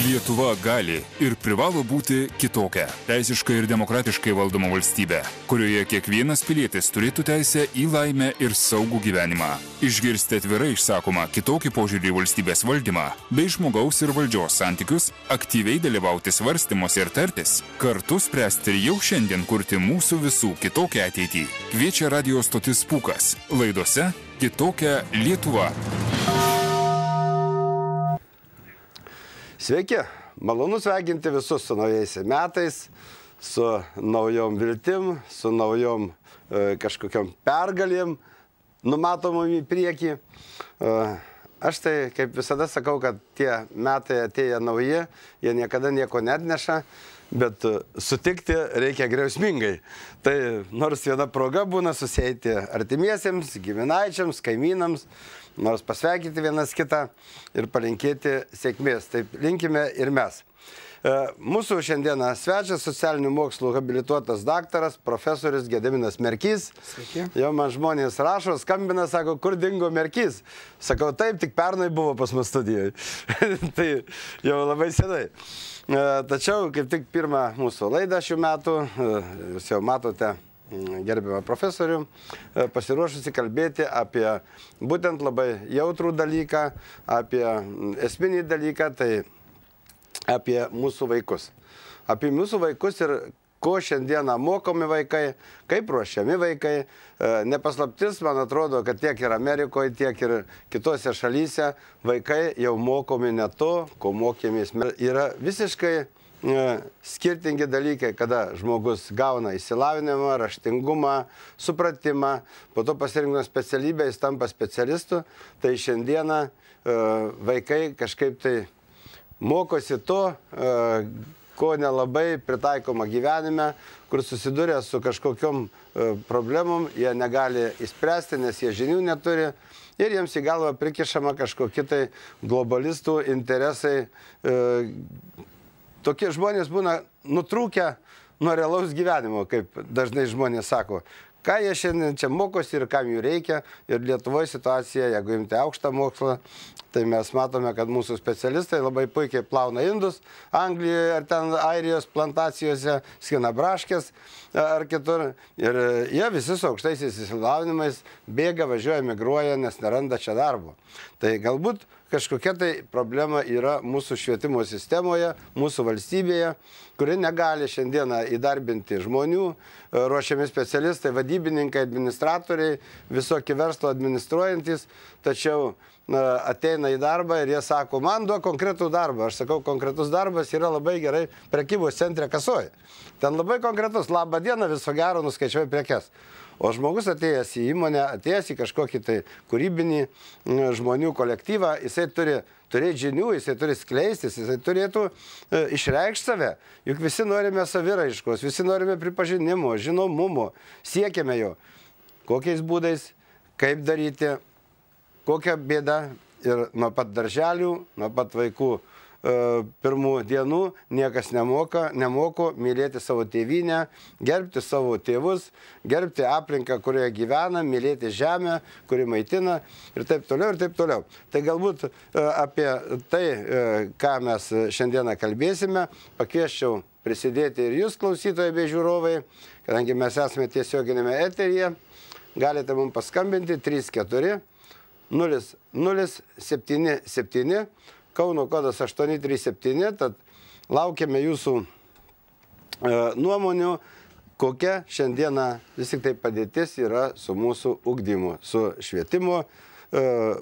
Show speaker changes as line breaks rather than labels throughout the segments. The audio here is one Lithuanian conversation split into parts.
Lietuva gali ir privalo būti kitokia, teisiškai ir demokratiškai valdoma valstybė, kurioje kiekvienas pilietis turėtų teisę į laimę ir saugų gyvenimą. Išgirsti atvirai išsakomą kitokį požiūrį į valstybės valdymą, bei žmogaus ir valdžios santykius, aktyviai dalyvauti svarstymuose ir tartis, kartu spręsti ir jau šiandien kurti mūsų visų kitokią ateitį. Kviečia radijo stotis Pūkas. Laidose Kitokia Lietuva.
Sveiki, malonu sveikinti visus su naujais metais, su naujom viltim, su naujom kažkokiom pergalėm, numatomom į priekį. Aš tai kaip visada sakau, kad tie metai atėję nauji, jie niekada nieko neatneša, bet sutikti reikia griausmingai. Tai nors viena proga būna susieiti artimiesiems, giminaičiams, kaimynams, nors pasveikinti vienas kitą ir palinkėti sėkmės. Taip linkime ir mes. Mūsų šiandieną svečias socialinių mokslų habilituotas daktaras, profesorius Gediminas Merkys.
Sveiki.
Jau man žmonės rašo, skambina, sako, kur dingo Merkys. Sakau, taip, tik pernai buvo pas mus studijoje. Tai jau labai senai. Tačiau kaip tik pirmą mūsų laidą šių metų, jūs jau matote gerbiamą profesorių, pasiruošusi kalbėti apie būtent labai jautrų dalyką, apie esminį dalyką, tai apie mūsų vaikus. Apie mūsų vaikus ir ko šiandieną mokomi vaikai, kaip ruošiami vaikai. Nepaslaptis, man atrodo, kad tiek ir Amerikoje, tiek ir kitose šalyse vaikai jau mokomi ne to, ko mokėmės. Yra visiškai skirtingi dalykai, kada žmogus gauna išsilavinimą, raštingumą, supratimą, po to pasirinkdamas specialybę, jis tampa specialistu, tai šiandieną vaikai kažkaip tai mokosi to, ko nelabai pritaikoma gyvenime, kur susiduria su kažkokiom problemom, jie negali išspręsti, nes jie žinių neturi ir jiems į galvą prikišama kažkokie tai globalistų interesai. Tokie žmonės būna nutrūkę nuo realaus gyvenimo, kaip dažnai žmonės sako. Ką jie šiandien čia mokosi ir kam jų reikia. Ir Lietuvoje situacija, jeigu imti aukštą mokslą, tai mes matome, kad mūsų specialistai labai puikiai plauna indus Anglijoje ar ten Airijos plantacijose, skina braškės ar kitur. Ir jie visi su aukštaisiais išsilavinimais bėga, važiuoja, migruoja, nes neranda čia darbo. Tai galbūt kažkokia tai problema yra mūsų švietimo sistemoje, mūsų valstybėje, kuri negali šiandieną įdarbinti žmonių, ruošiami specialistai, vadybininkai, administratoriai, visokie verslo administruojantis, tačiau ateina į darbą ir jie sako, man duok konkretų darbą. Aš sakau, konkretus darbas yra labai gerai prekybos centre kasoje. Ten labai konkretus, labą dieną, viso gero, nuskaičiuoja prekes. O žmogus atėjęs į įmonę, atėjęs į kažkokį tai kūrybinį žmonių kolektyvą, jisai turi turėti žinių, jisai turi skleistis, jisai turėtų išreikšti save. Juk visi norime saviraiškos, visi norime pripažinimo, žinomumo, siekiame jo. Kokiais būdais, kaip daryti, kokia bėda ir nuo pat darželių, nuo pat vaikų pirmų dienų niekas nemoko mylėti savo tėvynę, gerbti savo tėvus, gerbti aplinką, kurioje gyvena, mylėti žemę, kuri maitina ir taip toliau ir taip toliau. Tai galbūt apie tai, ką mes šiandieną kalbėsime, pakviesčiau prisidėti ir jūs, klausytojai bei žiūrovai, kadangi mes esame tiesioginėme eteryje, galite mums paskambinti 34 0077, Kauno kodas 837, tad laukiame jūsų nuomonių, kokia šiandieną vis tik tai padėtis yra su mūsų ugdymu, su švietimo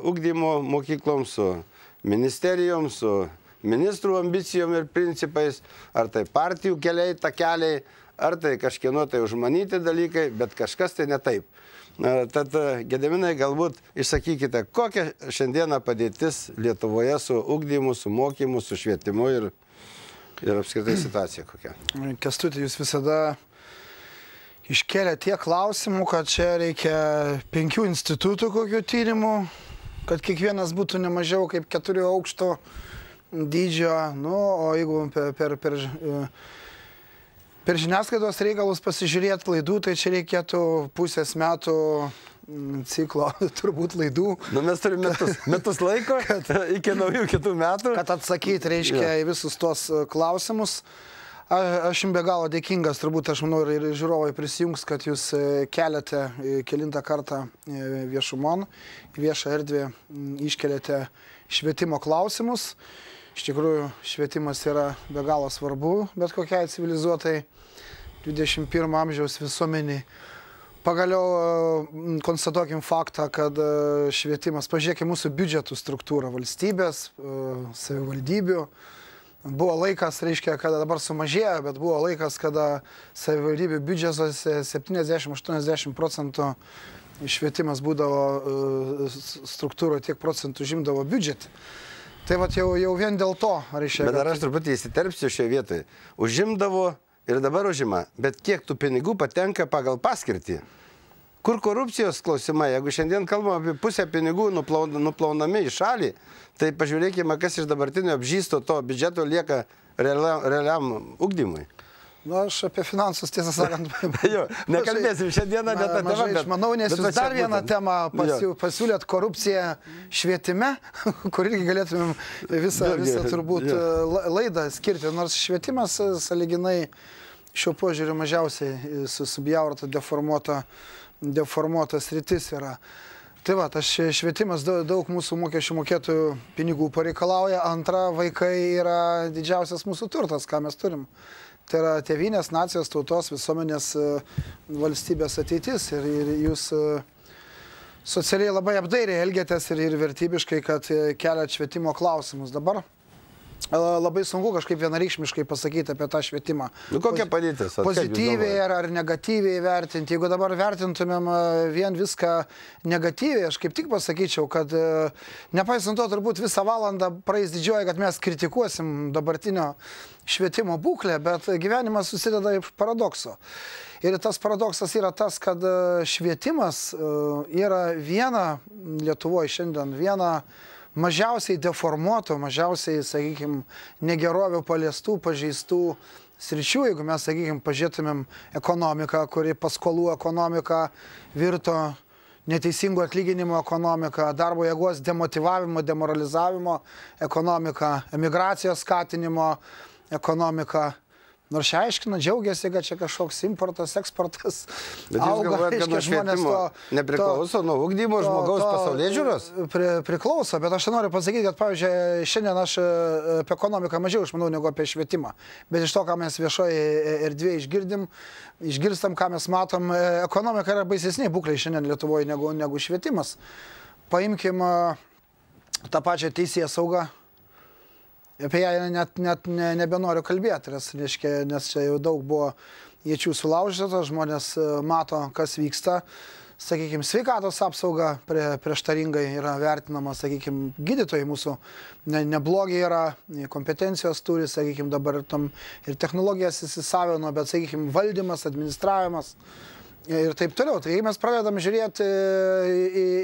ugdymo mokyklom, su ministerijom, su ministrų ambicijom ir principais, ar tai partijų keliai, takeliai, ar tai kažkieno tai užmanyti dalykai, bet kažkas tai ne taip. Tad, Gediminai, galbūt išsakykite, kokia šiandieną padėtis Lietuvoje su ugdymu, su mokymu, su švietimu ir apskritai situacija kokia?
Kęstuti, jūs visada iškėlė tiek klausimų, kad čia reikia 5 institutų kokių tyrimų, kad kiekvienas būtų ne mažiau kaip 4 aukšto dydžio, nu, o jeigu per žiniasklaidos reikalus pasižiūrėti laidų, tai čia reikėtų pusės metų ciklo turbūt laidų.
Nu, mes turime metus laiko iki naujų kitų metų.
Kad atsakyti, reiškia, į visus tuos klausimus. Aš jums be galo dėkingas, turbūt aš manau ir žiūrovai prisijungs, kad jūs keliate kelintą kartą viešumon, viešą erdvę iškeliate švietimo klausimus. Iš tikrųjų, švietimas yra be galo svarbu, bet kokiai civilizuotai 21 amžiaus visuomeniai. Pagaliau konstatuokim faktą, kad švietimas, pažiūrėkime mūsų biudžetų struktūrą, valstybės, savivaldybių. Buvo laikas, reiškia, kada dabar sumažėjo, bet buvo laikas, kada savivaldybių biudžetuose 70-80% švietimas būdavo struktūro, tiek procentų žimdavo biudžetį. Tai vat jau vien dėl to, reiškia.
Bet dar aš truputį įsiterpsiu šioje vietoje. Užimdavo ir dabar užima, bet kiek tų pinigų patenka pagal paskirtį? Kur korupcijos klausimai? Jeigu šiandien kalbam apie pusę pinigų nuplaunami į šalį, tai pažiūrėkime, kas iš dabartinio apžysto to biudžeto lieka realiam ugdymui.
Nu, aš apie finansus, tiesą sakant,
jo, nekalbėsim šiandieną apie tą temą.
Aš manau, nes jūs dar vieną temą pasiūlėt korupciją švietime, kur irgi galėtumėm visą turbūt laidą skirti, nors švietimas sąlyginai šiuo požiūriu mažiausiai subjaurta, deformuota sritis yra. Tai va, tas švietimas daug mūsų mokesčių mokėtojų pinigų pareikalauja. Antra, vaikai yra didžiausias mūsų turtas, ką mes turim. Tai yra tėvynės, nacijos, tautos, visuomenės, valstybės ateitis. Ir jūs socialiai labai apdairiai elgiatės ir vertybiškai, kad keliat švietimo klausimus. Dabar labai sunku kažkaip vienareikšmiškai pasakyti apie tą švietimą.
Nu, kokia padėtis?
Pozityviai ar negatyviai vertinti. Jeigu dabar vertintumėm vien viską negatyviai, aš kaip tik pasakyčiau, kad nepaisant to turbūt visą valandą praeis didžioji, kad mes kritikuosim dabartinio švietimo būklę, bet gyvenimas susideda iš paradokso. Ir tas paradoksas yra tas, kad švietimas yra viena Lietuvoje šiandien, viena mažiausiai deformuotų, mažiausiai, sakykime, negerovių paliestų, pažeistų sričių. Jeigu mes, sakykime, pažiūrėtumėm ekonomiką, kuri paskolų ekonomika virto neteisingų atlyginimo ekonomika, darbo jėgos demotyvavimo, demoralizavimo ekonomika, emigracijos skatinimo ekonomika. Nors čia aiškina, džiaugiasi, kad čia kažkoks importas, eksportas auga.
Bet jūs galvojate, kad nuo švietimo nepriklauso nuo ugdymo žmogaus pasaulėžiūros?
Priklauso, bet aš noriu pasakyti, kad, pavyzdžiui, šiandien aš apie ekonomiką mažiau išmanau negu apie švietimą. Bet iš to, ką mes viešoje erdvėje išgirstam, ką mes matom, ekonomika yra baisesnė būklė šiandien Lietuvoje negu švietimas. Paimkim tą pačią teisėsaugą. Apie ją net nebenoriu kalbėti, nes čia jau daug buvo iečių sulaužyta, žmonės mato, kas vyksta. Sakykime, sveikatos apsauga prieštaringai yra vertinama, sakykime, gydytojai mūsų neblogi yra, kompetencijos turi, sakykime, dabar ir technologijas įsisavino, bet, sakykime, valdymas, administravimas ir taip toliau. Tai jei mes pradedam žiūrėti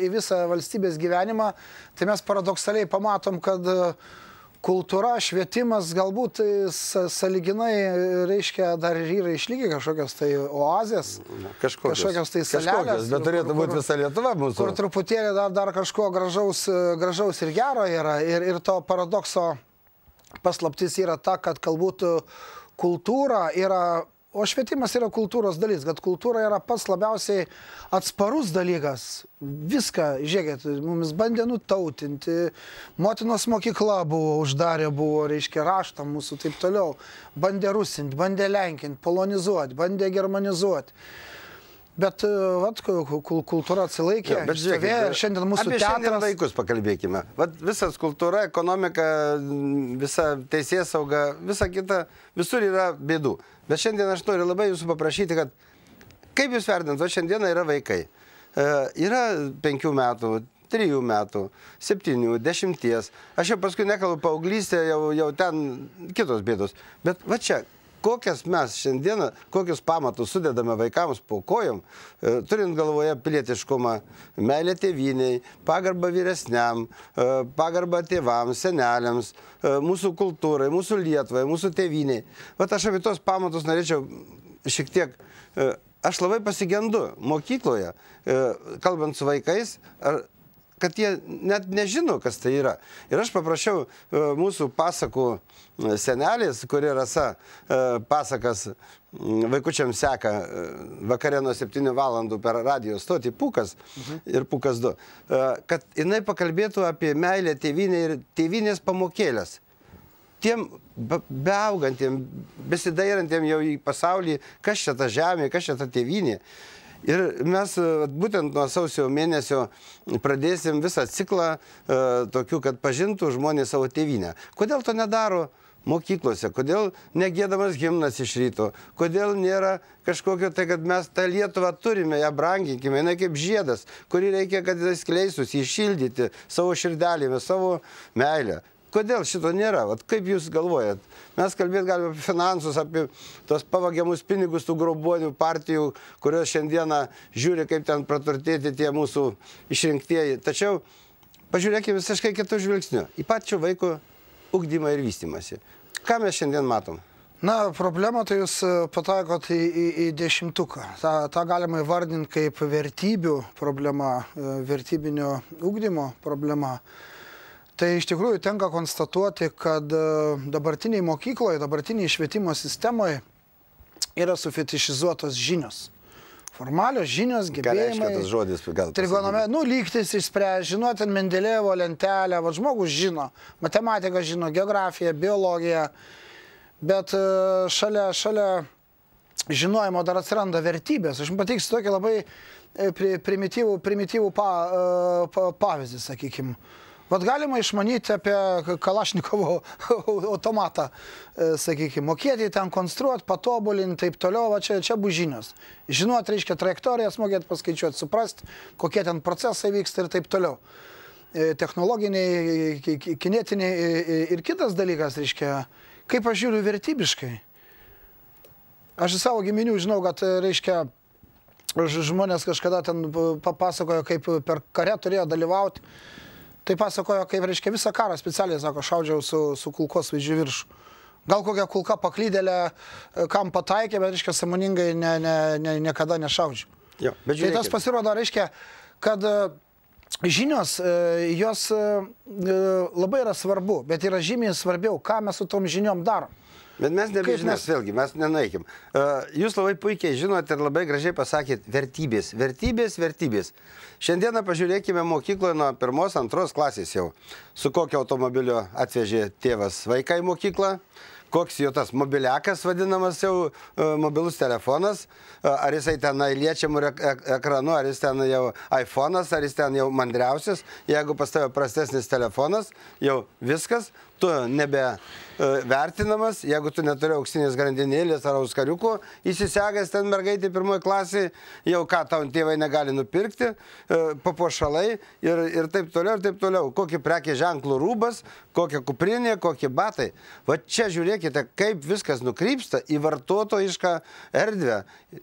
į visą valstybės gyvenimą, tai mes paradoksaliai pamatom, kad kultūra, švietimas galbūt sąlyginai, reiškia, dar yra išlygiai kažkokios tai oazės, kažkokios tai salelės.
Bet turėtų būti visa Lietuva mūsų.
Kur truputėlį dar kažko gražaus ir gero yra. Ir to paradokso paslaptis yra ta, kad galbūt kultūra yra, o švietimas yra kultūros dalis, kad kultūra yra pats labiausiai atsparus dalykas. Viską, žiūrėkit, mums bandė nutautinti, motinos mokykla uždarė, reiškia, raštą mūsų taip toliau, bandė rusinti, bandė lenkinti, polonizuoti, bandė germanizuoti. Bet kultūra atsilaikė, ir šiandien mūsų teatras.
Apie šiandien vaikus pakalbėkime. Visas kultūra, ekonomika, visa teisėsauga, visa kita, visur yra bėdų. Bet šiandien aš noriu labai jūsų paprašyti, kad kaip jūs vertinat, šiandieną yra vaikai. Yra 5 metų, 3 metų, 7, 10. Aš jau paskui nekalbu paauglystę, jau ten kitos bėdos. Bet va čia, kokias mes šiandieną, kokius pamatus sudedame vaikams po kojom, turint galvoje pilietiškumą, meilę tėvyniai, pagarbą vyresniam, pagarbą tėvams, seneliams, mūsų kultūrai, mūsų Lietuvai, mūsų tėvyniai. Vat aš apie tos pamatus norėčiau šiek tiek aš labai pasigendu mokykloje, kalbant su vaikais, kad jie net nežino, kas tai yra. Ir aš paprašiau mūsų pasakų senelės, kuri Rasa pasakas vaikučiam seka vakarė nuo 7 valandų per radijo stotį Pūkas ir Pūkas 2, kad jinai pakalbėtų apie meilę tėvynę ir tėvynės pamokėlės. Tiem beaugantiem, besidairantiem jau į pasaulį, kas čia ta žemė, kas čia ta tėvynė. Ir mes būtent nuo sausio mėnesio pradėsim visą ciklą tokių, kad pažintų žmonės savo tėvynę. Kodėl to nedaro mokyklose? Kodėl negėdamas himnas iš ryto? Kodėl nėra kažkokio tai, kad mes tą Lietuvą turime, ją branginkime, jinai kaip žiedas, kurį reikia, kad jis skleistųsi, iššildyti savo širdelėmis, savo meilę. Kodėl šito nėra? Vat kaip jūs galvojat? Mes kalbėt galime apie finansus, apie tos pavagiamus pinigus tų grobonių partijų, kurios šiandieną žiūri, kaip ten praturtėti tie mūsų išrinktieji. Tačiau pažiūrėkime visiškai kitų žvilgsnių. Į pačių vaiko ugdymą ir vystymąsi. Ką mes šiandien matom?
Na, problema tai jūs pataikot į 10. Ta galima įvardinti kaip vertybių problema, vertybinio ugdymo problema. Tai iš tikrųjų tenka konstatuoti, kad dabartiniai mokykloje, dabartiniai švietimo sistemoje yra sufetišizuotos žinios. Formalios žinios, gebėjimai.
Ką reiškia tas žodis?
Trigonome, lygtis išspręs, žinoti Mendelejevo lentelę, žmogus žino, matematiką žino, geografiją, biologiją, bet šalia žinojimo dar atsiranda vertybės. Aš pateiksiu tokį labai primityvų pavyzdį, sakykime. Vat galima išmanyti apie Kalašnikovo automatą, sakykime, mokėti ten konstruoti, patobulinti, taip toliau, va čia bus žinios. Žinot, reiškia trajektorijas, mokėti paskaičiuoti, suprasti, kokie ten procesai vyksta ir taip toliau. Technologiniai, kinetiniai ir kitas dalykas, reiškia, kaip aš žiūriu vertybiškai. Aš iš savo giminių žinau, kad, reiškia, žmonės kažkada ten papasakojo, kaip per kare turėjo dalyvauti. Tai pasakojo, kaip, reiškia, visą karą specialiai, sako, šaudžiau su kulkos vaidžiu viršų. Gal kokią kulką paklydėlę, kam pataikė, bet, reiškia, sąmoningai niekada nešaudžiau.
Jo,
tai tas pasirodo, reiškia, kad žinios, jos labai yra svarbu, bet yra žymiai svarbiau, ką mes su tom žiniom darom.
Bet mes nebežinės, vėlgi, mes nenaikim. Jūs labai puikiai žinot ir labai gražiai pasakėt vertybės, vertybės, vertybės. Šiandieną pažiūrėkime mokykloje nuo 1-2 klasės jau, su kokio automobilio atvežė tėvas vaiką į mokyklą, koks jo tas mobiliakas vadinamas jau mobilus telefonas, ar jisai ten liečiamų ekranu, ar jis ten jau iPhone'as, ar jis ten jau mandriausias, jeigu pas tave prastesnis telefonas, jau viskas, tu nebe vertinamas, jeigu tu neturi auksinės grandinėlės ar auskariuko, įsisegęs ten mergaitė 1 klasėje, jau ką tau tėvai negali nupirkti, papuošalai ir taip toliau, kokį prekė ženklų rūbas, kokia kuprinė, kokie batai. Va čia žiūrėkite, kaip viskas nukrypsta į vartotojišką erdvę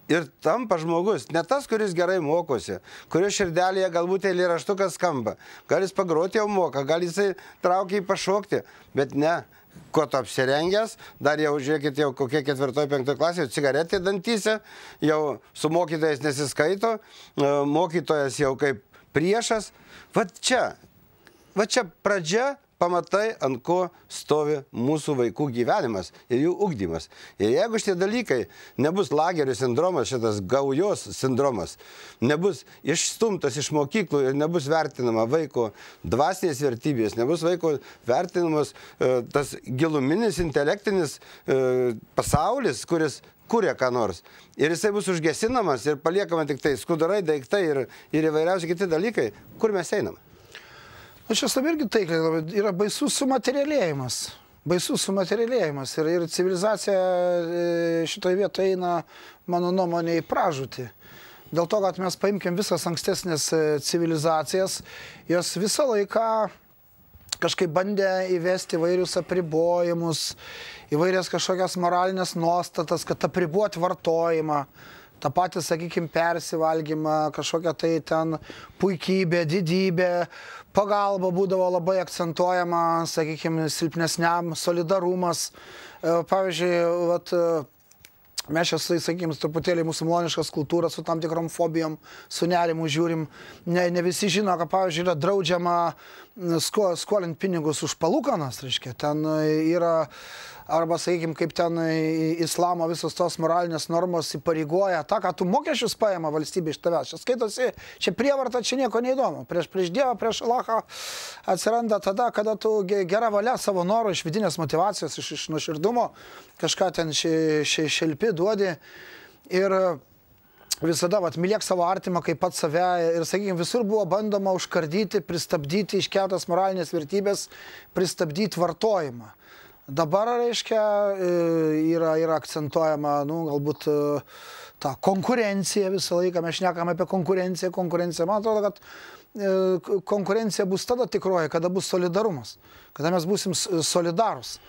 ir tampa žmogus, ne tas, kuris gerai mokosi, kurio širdelėje galbūt eilėraštukas skamba, gal jis pagroti jau moka, gal jisai traukia į pašokti, bet ne. Kuo tu apsirengęs, dar jau, žiūrėkit, jau kokie 4-5 klasė, cigaretė dantyse, jau su mokytojas nesiskaito, mokytojas jau kaip priešas. Va čia pradžia, pamatai, ant ko stovi mūsų vaikų gyvenimas ir jų ugdymas. Ir jeigu šitie dalykai nebus lagerių sindromas, šitas gaujos sindromas, nebus išstumtas iš mokyklų ir nebus vertinama vaiko dvasinės vertybės, nebus vaiko vertinamas tas giluminis, intelektinis pasaulis, kuris kuria ką nors. Ir jisai bus užgesinamas ir paliekama tik tai skudurai, daiktai ir įvairiausi kiti dalykai, kur mes einam.
Aš esu irgi taikliai, yra baisus sumaterialėjimas. Baisus sumaterialėjimas. Ir civilizacija šitoje vietoje eina, mano nuomonė, į pražūtį. Dėl to, kad mes paimkim visas ankstesnės civilizacijas, jos visą laiką kažkaip bandė įvesti įvairius apribojimus, įvairias kažkokias moralinės nuostatas, kad apriboti vartojimą. Ta patį, sakykime, persivalgymą, kažkokia tai ten puikybė, didybė, pagalba būdavo labai akcentuojama, sakykime, silpnesniam, solidarumas. Pavyzdžiui, Mes čia, sakykime, truputėlį musulmoniškas kultūras su tam tikrom fobijom, su nerimu žiūrim. Ne visi žino, kad, pavyzdžiui, yra draudžiama skolinti pinigus už palūkanas, reiškia. Ten yra, arba, sakykime, kaip ten islamo visos tos moralinės normos įpareigoja tą, ką tu mokesčius paima valstybė iš tavęs. Čia skaitosi, čia prievarta, čia nieko neįdomu. Prieš Dievą, prieš Alachą atsiranda tada, kada tu gera valia savo norų, iš vidinės motyvacijos, iš nuoširdumo kažką ten šelpi, duodi ir visada, mylėk savo artimą kaip pat save ir, sakykime, visur buvo bandoma užkardyti, pristabdyti iškeltas moralinės vertybės, pristabdyti vartojimą. Dabar, reiškia, yra akcentuojama, galbūt ta konkurencija visą laiką, mes šnekame apie konkurenciją. Man atrodo, kad konkurencija bus tada tikroji, kada bus solidarumas, kada mes būsim solidarus.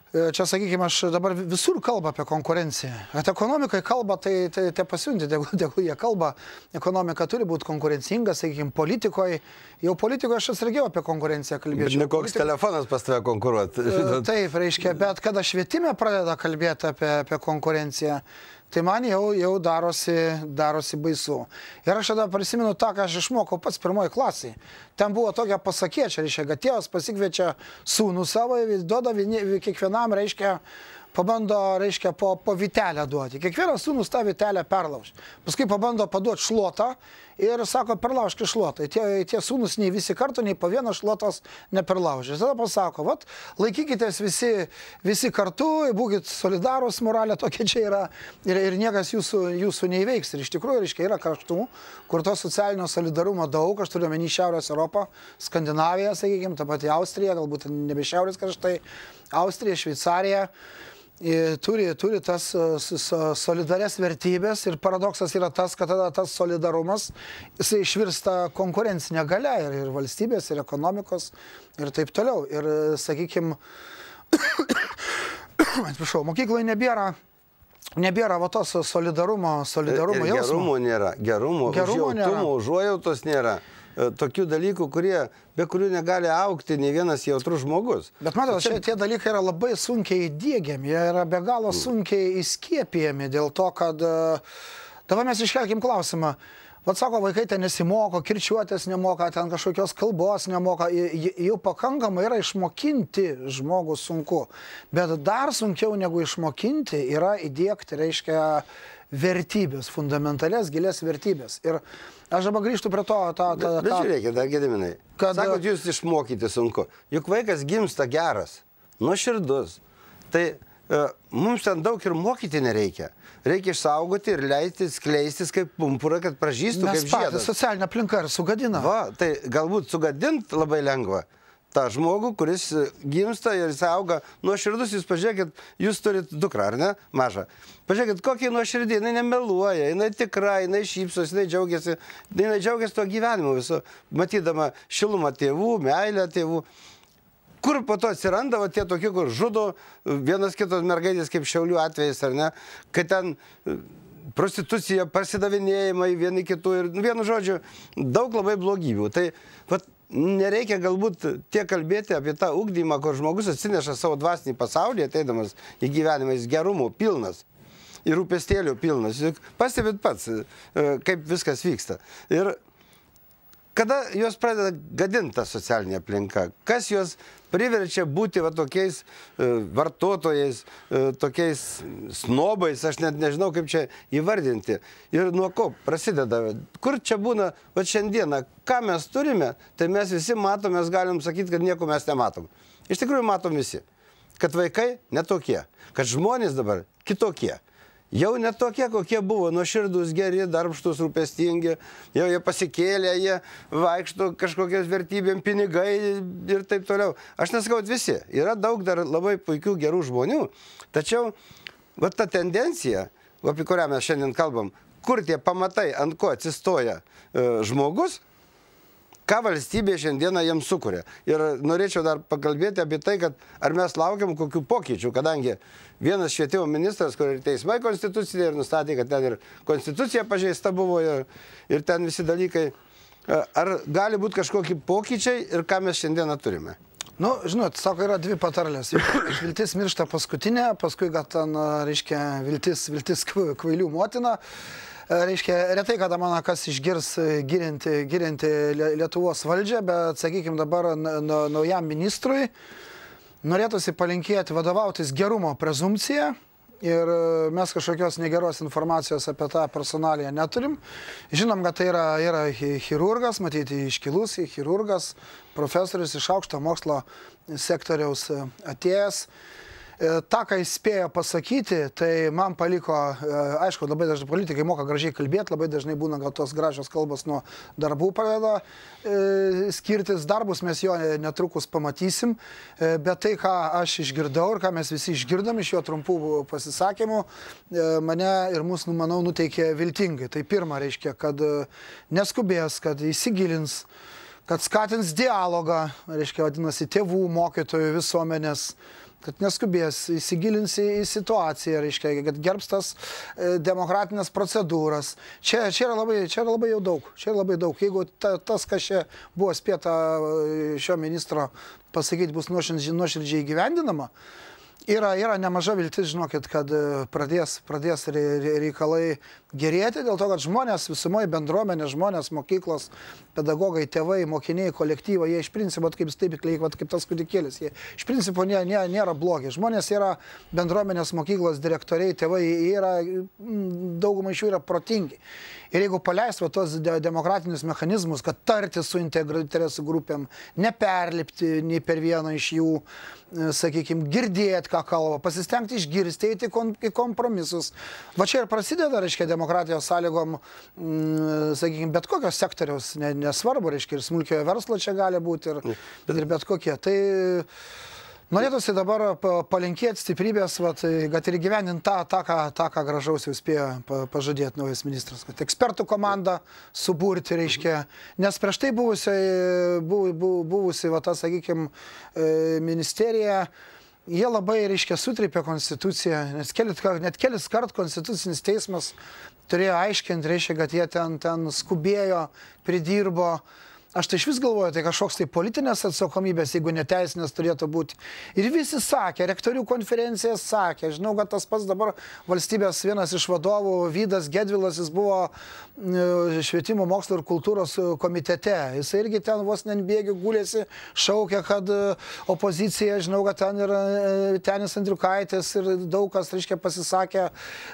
Čia, sakykime, aš dabar visur kalba apie konkurenciją. At ekonomikai kalba, tai pasiunti, jeigu jie kalba, ekonomika turi būti konkurencinga, sakykime, politikoje. Jau politikoje aš atsargiau apie konkurenciją kalbėčiau.
Bet ne koks telefonas pas tave konkuruoti.
Taip, reiškia, bet kada švietime pradeda kalbėti apie konkurenciją, tai man jau darosi baisu. Ir aš tada prisimenu tą, ką aš išmokau pats pirmoji klasėje. Ten buvo tokia pasakėčia, reiškia, kad tėvas pasikviečia sūnų savo, duoda kiekvienam, reiškia, pabando, reiškia, po vitelę duoti. Kiekvienas sūnus tą vitelę perlauž. Paskui pabando paduoti šluotą ir sako, perlaužk šluotą. Tie sūnus nei visi kartu, nei po vieną šluotos neperlaužė. Tada pasako, laikykitės visi kartu, būkit solidarūs, moralė tokia čia yra ir niekas jūsų neįveiks. Ir iš tikrųjų, reiškia, yra kraštų, kur to socialinio solidarumo daug, aš turiu omeny Šiaurės Europą, Skandinaviją, sakykime, ta pati Austrija, galbūt nebe šiaurės kraštai, Austrija, Šveicarija. Turi tas solidarias vertybės ir paradoksas yra tas, kad tada tas solidarumas jisai išvirsta konkurencinė galia ir valstybės, ir ekonomikos ir taip toliau. Ir, sakykime, atsiprašau, mokykloje nebėra va tos solidarumo jausmo.
Gerumo nėra, gerumo užjautumo, užuojautos nėra. Tokių dalykų, be kurių negali augti nei vienas jautrus žmogus.
Bet matote, tie dalykai yra labai sunkiai įdiegiami, jie yra be galo sunkiai įskiepijami dėl to, kad dabar mes iškelkim klausimą. Sako, vaikai ten nesimoko, kirčiuotės nemoka, ten kažkokios kalbos nemoka, jau pakankamai yra išmokinti žmogus sunku. Bet dar sunkiau negu išmokinti yra įdiegti, reiškia, vertybės, fundamentalias, gilės vertybės. Ir aš dabar grįžtu prie to.
Bet žiūrėkit, dar Gediminai. Sakot, jūs išmokyti sunku. Juk vaikas gimsta geras, nuoširdus. Tai mums ten daug ir mokyti nereikia. Reikia išsaugoti ir leisti skleistis kaip pumpurą, kad pražystų kaip žiedas.
Mes patys socialinė aplinka ir sugadina.
Tai galbūt sugadint labai lengva. tą žmogų, kuris gimsta ir jis auga nuoširdus. Jūs pažiūrėkit, jūs turit dukrą, ar ne? Mažą. Pažiūrėkit, kokia nuoširdį, jinai nemeluoja, jinai tikra, jinai šypsos, jinai džiaugiasi to gyvenimu viso, matydama šilumą tėvų, meilę tėvų. Kur po to atsiranda tie tokie, kur žudo vienas kitos mergaitės, kaip Šiaulių atvejais, ar ne? Kad ten prostitucija, parsidavinėjimai vieni kitų ir, vienu žodžiu, daug labai blogybių. Tai nereikia galbūt tiek kalbėti apie tą ugdymą, kur žmogus atsineša savo dvasinį pasaulį, ateidamas į gyvenimą, jis gerumų pilnas ir rūpestėlių pilnas. Pastebit pats, kaip viskas vyksta. Ir kada jos pradeda gadinti tą socialinę aplinką, kas jos priverčia būti tokiais vartotojais, tokiais snobais, aš net nežinau, kaip čia įvardinti. Ir nuo ko prasideda? Kur čia būna, šiandieną, ką mes turime, tai mes visi matom, mes galim sakyti, kad nieko mes nematom. Iš tikrųjų matom visi, kad vaikai netokie, kad žmonės dabar kitokie. Jau ne tokie, kokie buvo, nuoširdūs, geri, darbštus, rūpestingi, jau jie pasikėlė, jie vaikšto kažkokios vertybėm, pinigai ir taip toliau. Aš nesakau, kad visi, yra daug dar labai puikių gerų žmonių, tačiau ta tendencija, apie kurią mes šiandien kalbam, kur tie pamatai, ant ko atsistoja žmogus, ką valstybė šiandieną jiems sukuria. Ir norėčiau dar pakalbėti apie tai, kad ar mes laukiam kokių pokyčių, kadangi vienas švietimo ministras, kur ir teismai konstitucinė ir nustatė, kad ten ir konstitucija pažeista buvo ir ten visi dalykai. Ar gali būti kažkokie pokyčiai ir ką mes šiandieną turime?
Nu, žinot, sako, yra dvi patarlės. Viltis miršta paskutinė, paskui, kad ten, reiškia, viltis kvailių motina. Reiškia, retai kada man kas išgirs girinti Lietuvos valdžią, bet, sakykime, dabar naujam ministrui norėtųsi palinkėti vadovautis gerumo prezumpciją. Ir mes kažkokios negeros informacijos apie tą personaliją neturim. Žinom, kad tai yra chirurgas, matyti iškilus chirurgas, profesorius iš aukšto mokslo sektoriaus atėjęs. Ta, ką jis spėjo pasakyti, tai man paliko, aišku, labai dažnai politikai moka gražiai kalbėti, labai dažnai būna gal tos gražios kalbos nuo darbų pradeda skirtis, darbus mes jo netrukus pamatysim, bet tai, ką aš išgirdau ir ką mes visi išgirdom iš jo trumpų pasisakymų, mane ir mus, manau, nuteikė viltingai. Tai pirma, reiškia, kad neskubės, kad įsigilins, kad skatins dialogą, reiškia, vadinasi, tėvų, mokytojų, visuomenės, kad neskubės, įsigilins į situaciją, reiškia, kad gerbs tas demokratinės procedūras. Čia yra labai jau daug. Čia yra labai daug. Jeigu tas, kas čia buvo spėta šio ministro pasakyti, bus nuoširdžiai įgyvendinama, yra nemaža viltis, žinokit, kad pradės reikalai gerėti, dėl to, kad žmonės, visumoje bendruomenė, žmonės, mokyklos, pedagogai, tėvai, mokiniai, kolektyvai, jie iš principo, kaip tas kūdikėlis, jie iš principo nėra blogi. Žmonės yra bendruomenės, mokyklos direktoriai, tėvai, daugumai iš jų yra protingi. Ir jeigu paleistų tos demokratinius mechanizmus, kad tarti su interesų grupėm, neperlipti nei per vieną iš jų, sakykime, girdėti, ką kalba, pasistengti išgirsti, eiti į kompromisus. Va čia ir prasideda, reiškia, demokratijos sąlygom, sakykime, bet kokios sektoriaus, nesvarbu, reiškia, ir smulkiojo verslo čia gali būti, ir bet kokie. Tai norėtųsi dabar palinkėti stiprybės, kad ir įgyvendinti tą, ką gražaus jau spėjo pažadėti naujas ministras. Kad ekspertų komandą suburti, reiškia, nes prieš tai buvusi sakykime, ministerija, jie labai, reiškia, sutrypė konstituciją, nes net kelis kart konstitucinis teismas turėjo aiškinti, reiškia, kad jie ten skubėjo, pridirbo. Aš tai iš vis galvoju, tai kažkoks tai politinės atsakomybės, jeigu neteisinės turėtų būti. Ir visi sakė, rektorių konferencijas sakė, žinau, kad tas pats dabar valstybės vienas iš vadovų, Vydas Gedvilas, jis buvo švietimo, mokslo ir kultūros komitete. Jis irgi ten vos nenbėgių gulėsi, šaukė, kad opozicija, žinau, kad ten yra Tenis Andriukaitis ir daug kas, reiškia, pasisakė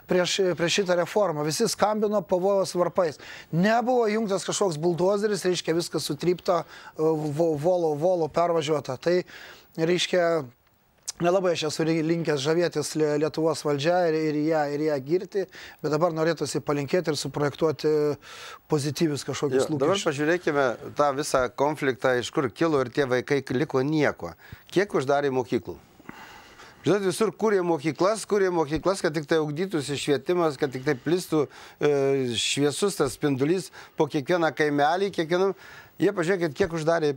prieš šitą reformą. Visi skambino pavojaus varpais. Nebuvo jungtas kažkoks buldozeris, reiškia, viskas sutrypta, volo pervažiuota. Tai, reiškia, nelabai aš esu linkęs žavėtis Lietuvos valdžia ir ją girti, bet dabar norėtųsi palinkėti ir suprojektuoti pozityvius kažkokius lūkesčius.
Dabar pažiūrėkime tą visą konfliktą, iš kur kilo ir tie vaikai liko nieko. Kiek uždarė mokyklų? Žinot, visur kūrė mokyklas, kad tik tai ugdytųsi švietimas, kad tik tai plistų šviesus tas spindulys po kiekvieną kaimelį, kiekvienam. Jie pažiūrėkit, kiek uždarė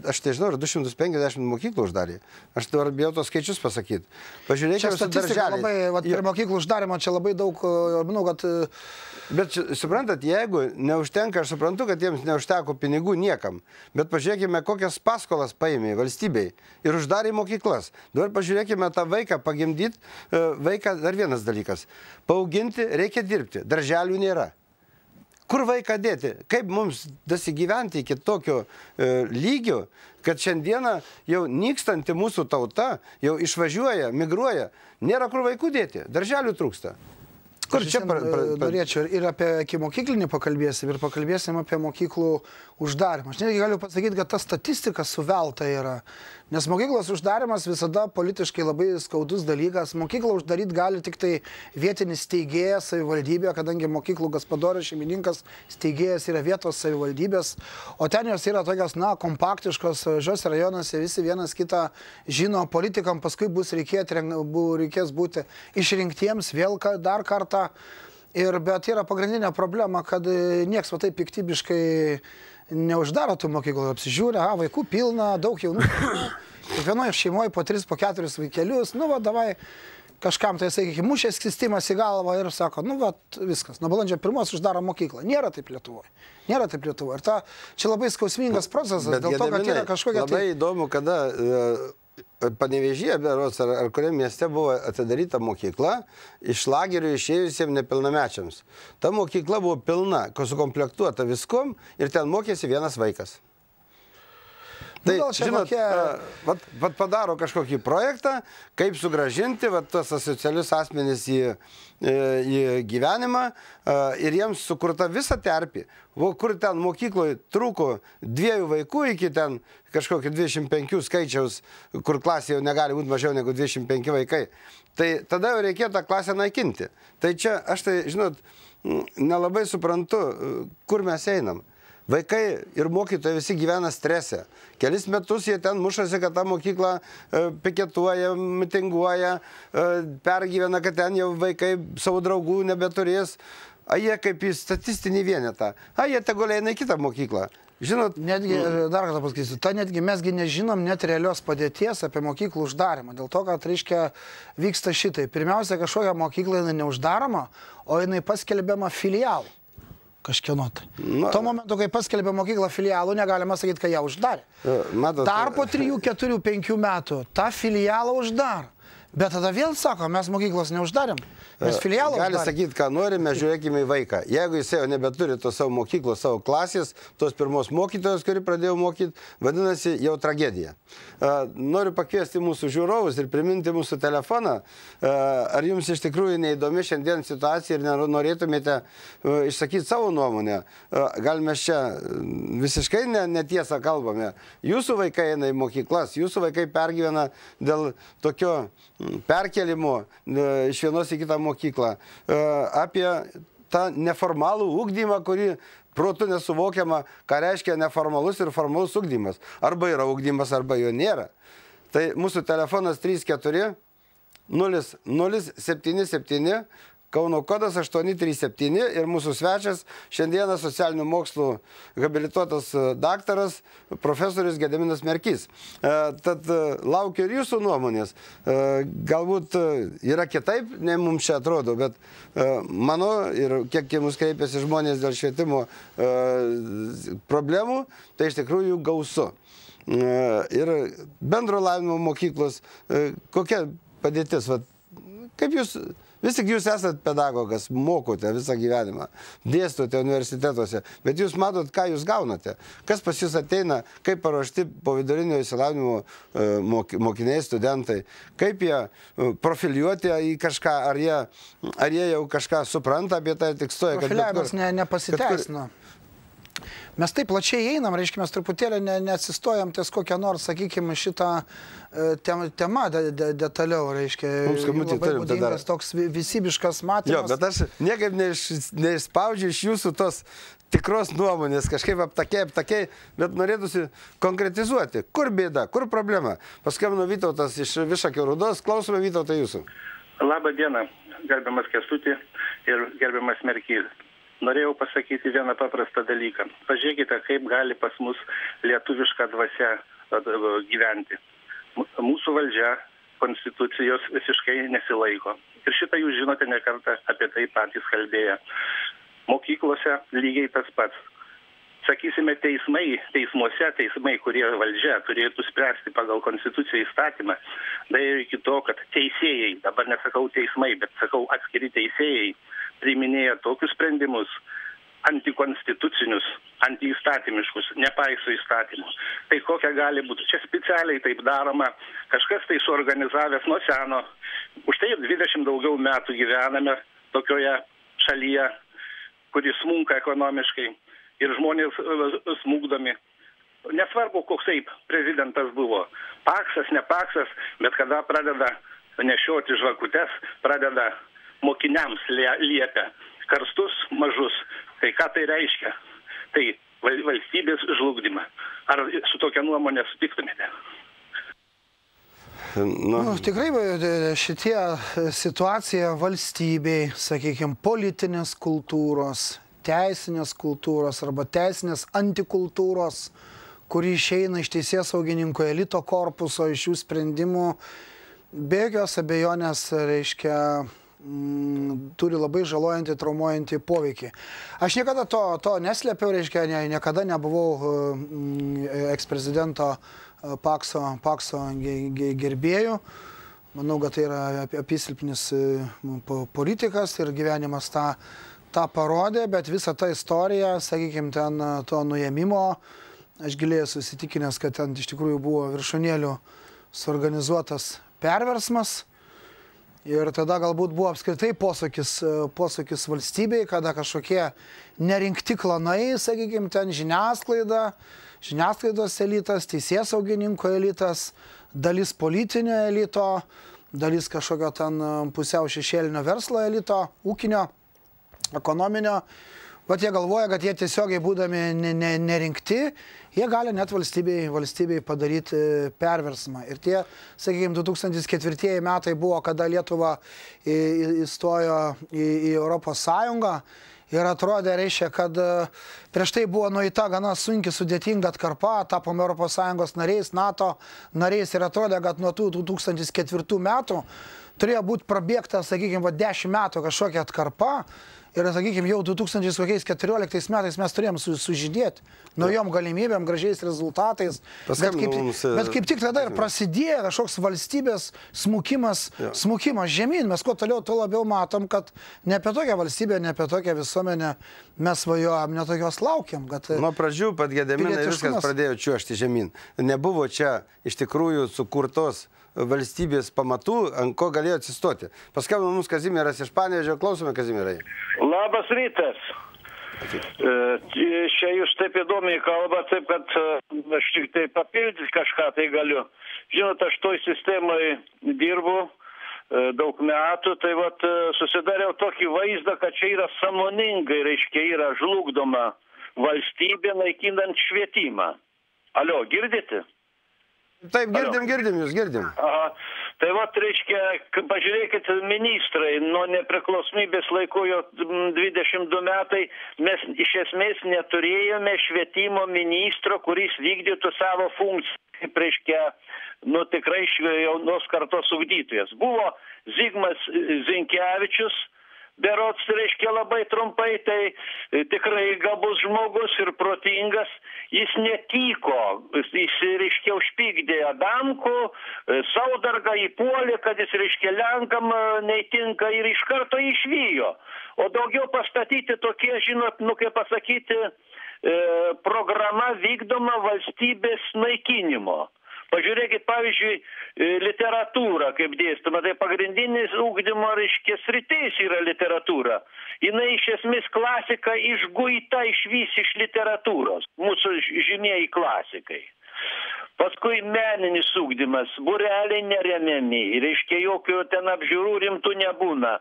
aš tai žinau, 250 mokyklų uždarė. Aš dabar bijau tos skaičius pasakyti. Pažiūrėkime su darželiais.
Per mokyklų uždarimo čia labai daug, manau, kad...
Bet suprantat, jeigu neužtenka, aš suprantu, kad jiems neužteko pinigų niekam, bet pažiūrėkime, kokias paskolas paėmė valstybei ir uždarė mokyklas. Dabar pažiūrėkime tą vaiką, pagimdyti vaiką, dar vienas dalykas. Paauginti reikia dirbti, darželių nėra. Kur vaiką dėti? Kaip mums dasigyventi iki tokio lygio, kad šiandieną jau nykstanti mūsų tauta jau išvažiuoja, migruoja, nėra kur vaikų dėti, darželių trūksta.
Kur čia norėčiau ir apie ikimokyklinį pakalbėsim, ir pakalbėsim apie mokyklų uždarimą. Aš netgi galiu pasakyti, kad ta statistika suvelta yra. Nes mokyklos uždarimas visada politiškai labai skaudus dalykas. Mokyklą uždaryti gali tik tai vietinis steigėjas savivaldybė, kadangi mokyklų gaspadorius šeimininkas steigėjas yra vietos savivaldybės. O ten jos yra tokios, kompaktiškos, šiuose rajonuose visi vienas kitą žino, politikam paskui reikės būti išrinktiems vėl dar kartą. Bet yra pagrindinė problema, kad nieks va taip piktybiškai neuždaro tų mokyklų, apsižiūrė, vaikų pilna, daug jaunų, kiekvienoje šeimoje po 3, po 4 vaikelius, davai, kažkam tai, sakykime, mušės sistimas į galvą ir sako, nu, vat, viskas, nuo balandžio 1 uždaro mokyklą. Nėra taip Lietuvoje. Nėra taip Lietuvoje. Ir čia labai skausmingas procesas, dėl to, kad yra kažkokia...
Labai įdomu, kada Panevėžyje, berods, ar kuriam mieste buvo atidaryta mokykla iš lagerių išėjusiems nepilnamečiams. Ta mokykla buvo pilna, sukomplektuota viskom ir ten mokėsi vienas vaikas. Tai, žinot, padaro kažkokį projektą, kaip sugrąžinti tos asocialius asmenys į gyvenimą ir jiems sukurta visa terpė. Kur ten mokykloje trūko 2 vaikų iki ten kažkokio 25 skaičiaus, kur klasėje jau negali būti mažiau negu 25 vaikai. Tai tada jau reikėjo tą klasę naikinti. Tai čia, aš tai, žinot, nelabai suprantu, kur mes einam. Vaikai ir mokytojai visi gyvena strese. Kelis metus jie ten mušasi, kad tą mokyklą piketuoja, mitinguoja, pergyvena, kad ten jau vaikai savo draugų nebeturės. A jie kaip į statistinį vienetą. A jie tegul eina į kitą mokyklą. Žinot,
netgi, dar kartą pasakysiu, netgi mesgi nežinom net realios padėties apie mokyklų uždarimą. Dėl to, kad, reiškia, vyksta šitai. Pirmiausia, kažkokia mokykla jinai neuždaroma, o jinai paskelbiama filialų. Kažkieno tai. Tuo momentu, kai paskelbė mokyklą filialų, negalima sakyti, kad ją uždarė. Dar po 3, 4, 5 metų tą filialą uždaro. Bet tada vėl sako, mes mokyklos neuždarėm. Mes filialą uždarėm.
Gali sakyti, ką norime, žiūrėkime į vaiką. Jeigu jis jau nebeturi to savo mokyklos, savo klasės, tos pirmos mokytojos, kuri pradėjo mokyti, vadinasi, jau tragedija. Noriu pakviesti mūsų žiūrovus ir priminti mūsų telefoną. Ar jums iš tikrųjų neįdomi šiandien situacija ir norėtumėte išsakyti savo nuomonę? Gal mes čia visiškai netiesą kalbame. Jūsų vaikai eina į mokyklas, jūsų vaikai pergyvena dėl tokio perkelimo iš vienos į kitą mokyklą, apie tą neformalų ugdymą, kurį protu nesuvokiama, ką reiškia neformalus ir formalus ugdymas. Arba yra ugdymas, arba jo nėra. Tai mūsų telefonas 34 0077, Kauno kodas 837 ir mūsų svečias šiandieną socialinių mokslų habilituotas daktaras, profesorius Gediminas Merkys. Tad laukiu ir jūsų nuomonės. Galbūt yra kitaip, nei mums čia atrodo, bet mano ir kiek mus kreipiasi žmonės dėl švietimo problemų, tai iš tikrųjų gausu. Ir bendro lavinimo mokyklos, kokia padėtis? Kaip jūs... Vis tik jūs esat pedagogas, mokote visą gyvenimą, dėstote universitetuose, bet jūs matot, ką jūs gaunate. Kas pas jūs ateina, kaip paruošti po vidurinio išsilavinimo mokiniai, studentai, kaip jie profiliuoti į kažką, ar jie jau kažką supranta apie tai, tik stoja.
Profiliavimas nepasiteisino. Mes taip plačiai einam, reiškia, mes truputėlį neatsistojam ties kokią nors, sakykime, šitą temą detaliau, reiškia, labai būdingas toks visibiškas matymas.
Jo, bet aš niekaip neišspaudžiu iš jūsų tos tikros nuomonės, kažkaip aptakiai, bet norėtųsi konkretizuoti. Kur bėda, kur problema? Paskambino Vytautas iš Višakio Rūdos, klausome Vytautą jūsų.
Labą dieną, gerbiamas Kęstuti ir gerbiamas Merkys. Norėjau pasakyti vieną paprastą dalyką. Pažiūrėkite, kaip gali pas mus lietuviška dvasia gyventi. Mūsų valdžia konstitucijos visiškai nesilaiko. Ir šitą jūs žinote ne kartą, apie tai patys kalbėję. Mokyklose lygiai tas pats. Sakysime, teismai, kurie valdžia turėtų spręsti pagal konstituciją įstatymą, tai ir iki to, kad teisėjai, dabar nesakau teismai, bet sakau atskiri teisėjai, priiminėja tokius sprendimus antikonstitucinius, antiįstatymiškus, nepaiso įstatymų. Tai kokia gali būti? Čia specialiai taip daroma, kažkas tai suorganizavęs nuo seno. Už tai 20 daugiau metų gyvename tokioje šalyje, kuri smunka ekonomiškai ir žmonės smūgdomi. Nesvarbu, koksai prezidentas buvo. Paksas, ne paksas, bet kada pradeda nešioti žvakutes, pradeda mokiniams liepia karstus mažus. Tai ką tai reiškia? Tai valstybės žlugdymą. Ar su tokia nuomonė sutiktumėte?
Tikrai šitie situacija valstybei, sakykime, politinės kultūros, teisinės kultūros arba teisinės antikultūros, kuri išeina iš teisėsaugininkų elito korpuso, iš jų sprendimų, be jokios abejonės, reiškia, turi labai žalojantį, traumuojantį poveikį. Aš niekada to neslėpiau, reiškia, niekada nebuvau eksprezidento Pakso gerbėjų. Manau, kad tai yra apysilpnis politikas ir gyvenimas tą parodė, bet visą tą istoriją, sakykime, ten to nuėmimo, aš giliai susitikinęs, kad ten iš tikrųjų buvo viršūnėlių suorganizuotas perversmas. Ir tada galbūt buvo apskritai posūkis valstybei, kada kažkokie nerinkti klanai, sakykime, ten žiniasklaidos elitas, teisėsaugininkų elitas, dalis politinio elito, dalis kažkokio ten pusiau šešėlinio verslo elito, ūkinio, ekonominio. Vat jie galvoja, kad jie tiesiogiai būdami nerinkti, jie gali net valstybei padaryti perversmą. Ir tie, sakykime, 2004 metai buvo, kada Lietuva įstojo į Europos Sąjungą ir atrodė, reiškia, kad prieš tai buvo nueita gana sunkiai sudėtinga atkarpa, tapom Europos Sąjungos nariais, NATO nariais ir atrodė, kad nuo 2004 metų turėjo būti prabėgta, sakykime, 10 metų kažkokia atkarpa. Ir, sakykime, jau 2014 metais mes turėjom sužydėti naujom galimybėm, gražiais rezultatais. Bet kaip tik tada ir prasidėjo kažkoks valstybės smukimas žemyn. Mes kuo toliau, tuo labiau matom, kad ne apie tokią valstybę, ne apie tokią visuomenę mes svajojam, ne tokios laukiam.
Nuo pradžių pat Gedeminai viskas pradėjo čiuožti žemyn. Nebuvo čia iš tikrųjų sukurtos valstybės pamatų, ant ko galėjo atsistoti. Paskambino mums Kazimieras iš Panevėžio. Klausome, Kazimierai.
Labas rytas. Čia jūs taip įdomiai kalba, taip kad aš tik tai papildyti kažką tai galiu. Žinot, aš toj sistemai dirbu daug metų, tai vat susidariau tokį vaizdą, kad čia yra sąmoningai, reiškia, yra žlugdoma valstybė, naikinant švietimą. Alio, girdite?
Taip, girdim, jūs girdim.
Aha. Tai vat, reiškia, pažiūrėkit, ministrai, nuo nepriklausomybės laikų jau 22 metai, mes iš esmės neturėjome švietimo ministro, kuris vykdytų savo funkciją, kaip reiškia, nu tikrai jaunos kartos ugdytojas. Buvo Zigmas Zinkevičius, berods, reiškia, labai trumpai, tai tikrai gabus žmogus ir protingas, jis netiko, jis, reiškia, užpykdė Adamkų, Saudargą įpuolė, kad jis, reiškia, Lenkam neįtinka ir iš karto išvijo. O daugiau pastatyti tokie, žinot, nu kaip pasakyti, programa vykdoma valstybės naikinimo. Pažiūrėkit, pavyzdžiui, literatūrą, kaip dėstama, tai pagrindinis ugdymo, reiškia, sritis yra literatūra. Jinai iš esmės klasika išguita išvis iš literatūros, mūsų žymieji klasikai. Paskui meninis ugdymas, būreliai neremiami, reiškia, jokio ten apžiūrų rimtų nebūna.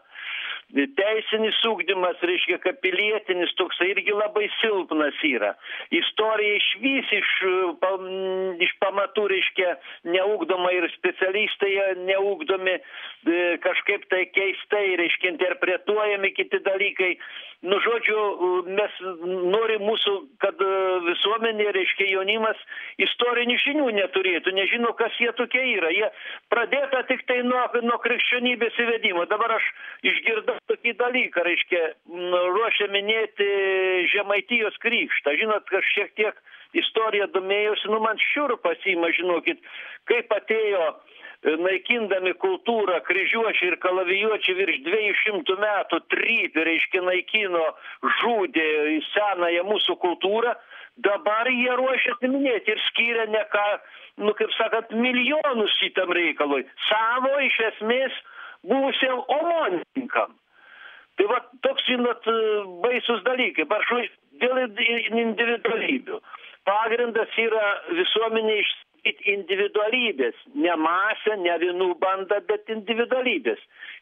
Teisinis ugdymas, reiškia, kad pilietinis toksai irgi labai silpnas yra. Istorija išvis iš pamatų, reiškia, neugdoma ir specialistai neugdomi, kažkaip tai keistai, reiškia, interpretuojami kiti dalykai. Nu, žodžiu, mes norim mūsų, kad visuomenė, reiškia, jaunimas istorinių žinių neturėtų, nežino, kas jie tokie yra. Jie pradėta tik tai nuo krikščionybės įvedimo. Dabar aš išgirdau tokį dalyką, reiškia, ruošia minėti Žemaitijos krikštą. Žinot, aš šiek tiek istoriją domėjausi, nu man šiurpas ima, žinokit, kaip atėjo naikindami kultūrą, kryžiuočiai ir kalavijuočiai virš 200 metų trypė, reiškia, naikino, žudė senąją mūsų kultūrą, dabar jie ruošiasi minėti ir skiria ne ką, nu kaip sakant, milijonus šitam reikalui, savo iš esmės buvusiam omonininkam. Tai va toks, žinot, baisus dalykai, prašau, dėl individualybių. Pagrindas yra visuomenė individualybės, ne masė, ne vienų banda, bet individualybės.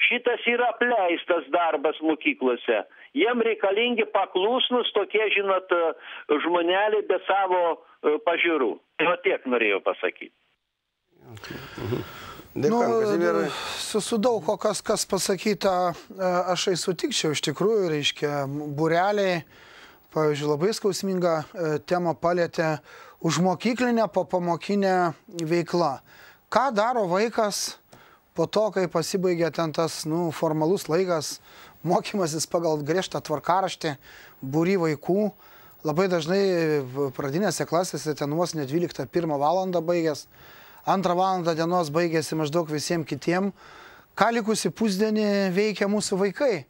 Šitas yra apleistas darbas mokyklose. Jiem reikalingi paklusnus tokie, žinot, žmoneliai be savo pažiūrų. Tai tiek norėjau pasakyti.
Su daug ko kas pasakyta, aš sutikčiau iš tikrųjų, reiškia, būreliai, pavyzdžiui, labai skausmingą temą palėtė už mokyklinę popamokinę veiklą. Ką daro vaikas po to, kai pasibaigė ten tas formalus laikas, mokymasis pagal griežtą tvarkaraštį, būry vaikų, labai dažnai pradinėse klasėse ten vos ne 12-1 valandą baigęs, 2 valandą dienos baigėsi maždaug visiems kitiem. Ką likusi pusdienį veikia mūsų vaikai?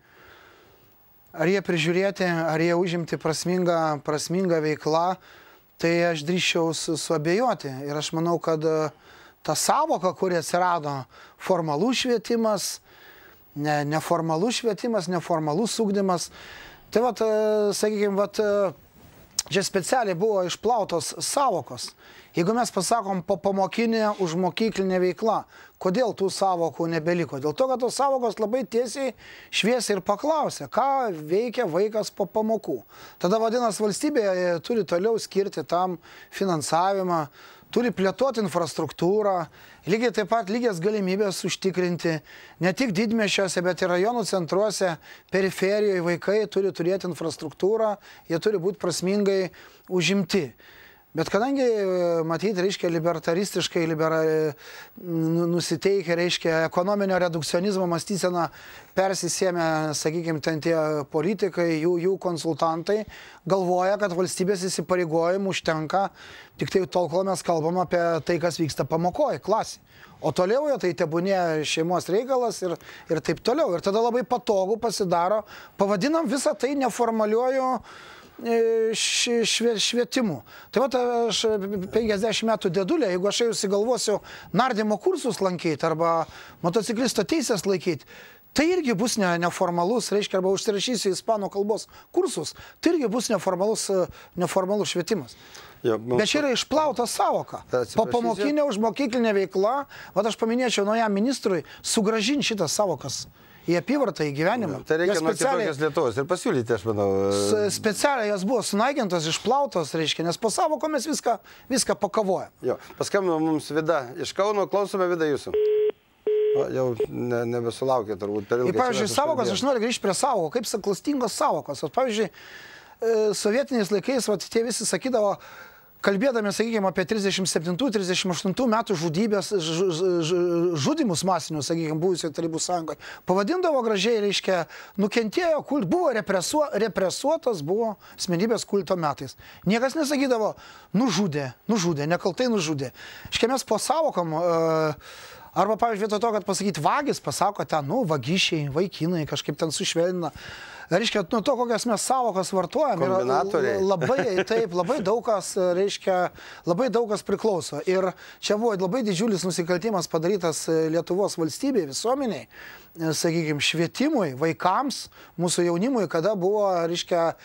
Ar jie prižiūrėti, ar jie užimti prasmingą veiklą, tai aš drįsčiau suabejoti. Ir aš manau, kad ta savoka, kuri atsirado, formalus švietimas, neformalus švietimas, neformalus ugdymas, tai vat, sakykime, čia specialiai buvo išplautos savokos. Jeigu mes pasakom pamokinė, užmokyklinė veikla, kodėl tų savokų nebeliko? Dėl to, kad tos savokos labai tiesiai, šviesiai ir paklausė, ką veikia vaikas po pamokų. Tada vadinasi, valstybė turi toliau skirti tam finansavimą, turi plėtoti infrastruktūrą, lygiai taip pat lygias galimybės užtikrinti ne tik didmiesčiuose, bet ir rajonų centruose, periferijoje vaikai turi turėti infrastruktūrą, jie turi būti prasmingai užimti. Bet kadangi, matyti, reiškia, libertaristiškai nusiteikę, reiškia, ekonominio redukcionizmo mąstyseną persisėmė, sakykime, ten tie politikai, jų konsultantai, galvoja, kad valstybės įsipareigojimų užtenka tik tai tol, kol mes kalbam apie tai, kas vyksta pamokoje, klasėje. O toliau tai tebūnė šeimos reikalas ir taip toliau. Ir tada labai patogu pasidaro, pavadinam visą tai neformaliuoju švietimu. Tai vat aš 50 metų dėdulė, jeigu aš jau įsigalvosiu nardymo kursus lankyti arba motociklisto teisės laikyti, tai irgi bus neformalus, reiškia, arba užsirašysiu ispanų kalbos kursus, tai irgi bus neformalus švietimas. Bet čia yra išplauta savoka. Pamokinė, užmokyklinė veikla, vat aš paminėčiau naujam ministrui, sugrąžinti šitas savokas į apyvartą, į gyvenimą.
Tai reikia nuo kitokios Lietuvos ir pasiūlyti, aš manau.
Specialiai jos buvo sunaikintos, išplautos, reiškia, nes po savoko mes viską pakavojam.
Jo, paskambino mums Vida iš Kauno, klausome Vida jūsų. Jau nebesulaukė turbūt per ilgai.
Pavyzdžiui, savokos, aš noriu grįžti prie savoko, kaip klastingos savokos. Pavyzdžiui, sovietiniais laikais tie visi sakydavo, kalbėdami, sakykime, apie 37-38 metų žudymus masinius, sakykime, buvusioje Tarybų Sąjungoje, pavadindavo gražiai, reiškia, nukentėjo, buvo represuotas, buvo asmenybės kulto metais. Niekas nesakydavo, nužudė, nekaltai nužudė. Iškia mes po savokom, arba, pavyzdžiui, vietoj to, kad pasakyti vagis, pasako ten, vagišiai, vaikinai, kažkaip ten sušvelnina. Reiškia, nuo to, kokias mes savokas vartojam, labai daug kas, reiškia, labai daug kas priklauso. Ir čia buvo labai didžiulis nusikaltimas padarytas Lietuvos valstybei, visuomeniai, sakykime, švietimui, vaikams, mūsų jaunimui, kada buvo, reiškia,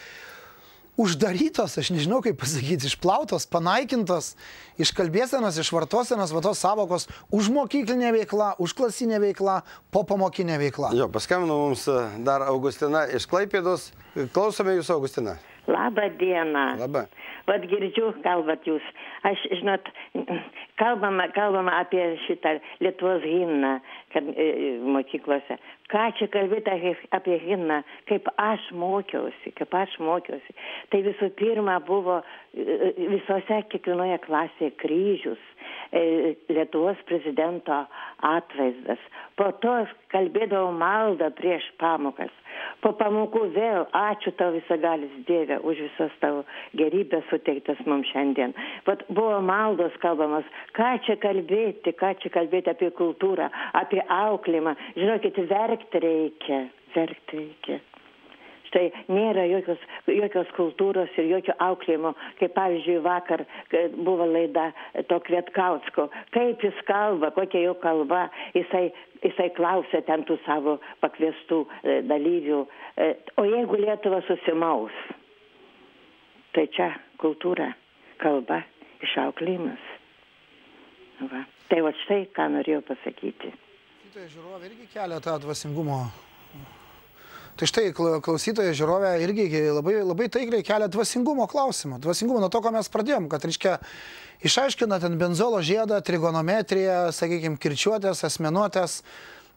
uždarytos, aš nežinau kaip pasakyti, išplautos, panaikintos, iš kalbėsenos, iš vartosenos, tos savokos užmokyklinė veikla, užklasinė veikla, popamokinė veikla.
Jo, paskambino mums dar Augustina iš Klaipėdos. Klausome jūsų, Augustina.
Labą dieną.
Labą.
Vat girdžiu, kalbat jūs. Aš, žinot, kalbama apie šitą Lietuvos himną mokyklose. Ką čia kalbėti apie himną, kaip aš mokiausi. Tai visų pirma buvo visose kiekvienoje klasėje kryžius, Lietuvos prezidento atvaizdas. Po to kalbėdavau maldą prieš pamokas. Po pamokų vėl ačiū tau visagalis Dieve už visas tavo gerybės suteiktas mums šiandien. Vat buvo maldos kalbamas, ką čia kalbėti apie kultūrą, apie auklėjimą. Žinokit, verkti reikia. Štai nėra jokios kultūros ir jokio auklėjimo, kaip pavyzdžiui vakar buvo laida to Kvietkausko. Kaip jis kalba, kokia jo kalba, jisai klausė ten tų savo pakviestų dalyvių. O jeigu Lietuva susimaus, tai čia kultūra, kalba, išauklėjimas. Va. Tai va štai, ką norėjau pasakyti.
Tai žiūrovė irgi kelia tą dvasingumo. Tai štai klausytoja žiūrovė irgi labai taikliai kelia dvasingumo klausimą. Dvasingumo nuo to, ko mes pradėjom, kad, reiškia, išaiškina ten benzolo žiedą, trigonometriją, sakykime, kirčiuotės, asmenuotės,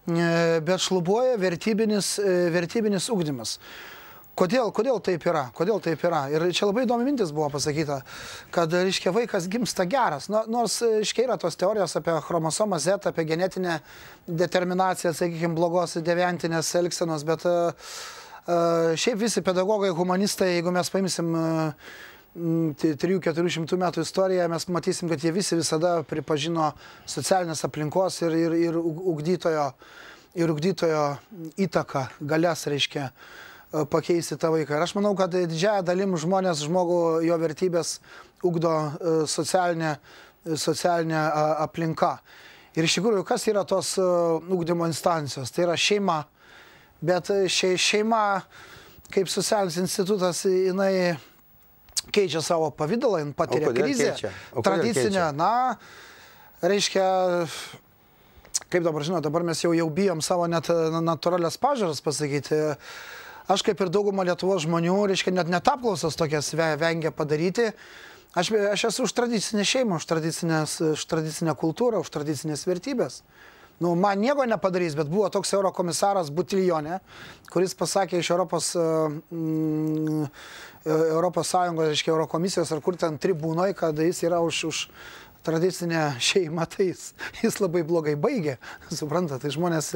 bet šlubuoja vertybinis ugdymas. Kodėl taip yra? Kodėl taip yra? Ir čia labai įdomi mintis buvo pasakyta, kad, reiškia, vaikas gimsta geras. Nors, reiškia, yra tos teorijos apie chromosomą Z, apie genetinę determinaciją, sakykime, blogos deviantinės elgsenos, bet šiaip visi pedagogai, humanistai, jeigu mes paimsim 300-400 metų istoriją, mes matysim, kad jie visi visada pripažino socialinės aplinkos ir ugdytojo įtaką, galias, reiškia, pakeisti tą vaiką. Ir aš manau, kad didžiąją dalim žmogų, jo vertybės ugdo socialinė aplinka. Ir iš tikrųjų, kas yra tos ugdymo instancijos? Tai yra šeima. Bet šeima, kaip socialinis institutas, jinai keičia savo pavydalą, jin patiria krizę. Tradicinę, reiškia, kaip dabar, žinot, dabar mes jau bijom savo net natūralias pažiūras pasakyti. Aš kaip ir dauguma Lietuvos žmonių, reiškia, net apklausas tokias vengia padaryti. Aš esu už tradicinę šeimą, už tradicinę kultūrą, už tradicinės vertybės. Man nieko nepadarys, bet buvo toks eurokomisaras Butiljonė, kuris pasakė iš Europos Sąjungos, reiškia, Eurokomisijos ar kur ten tribūnoje, kad jis yra už tradicinę šeimą, tai jis labai blogai baigė, suprantate, tai žmonės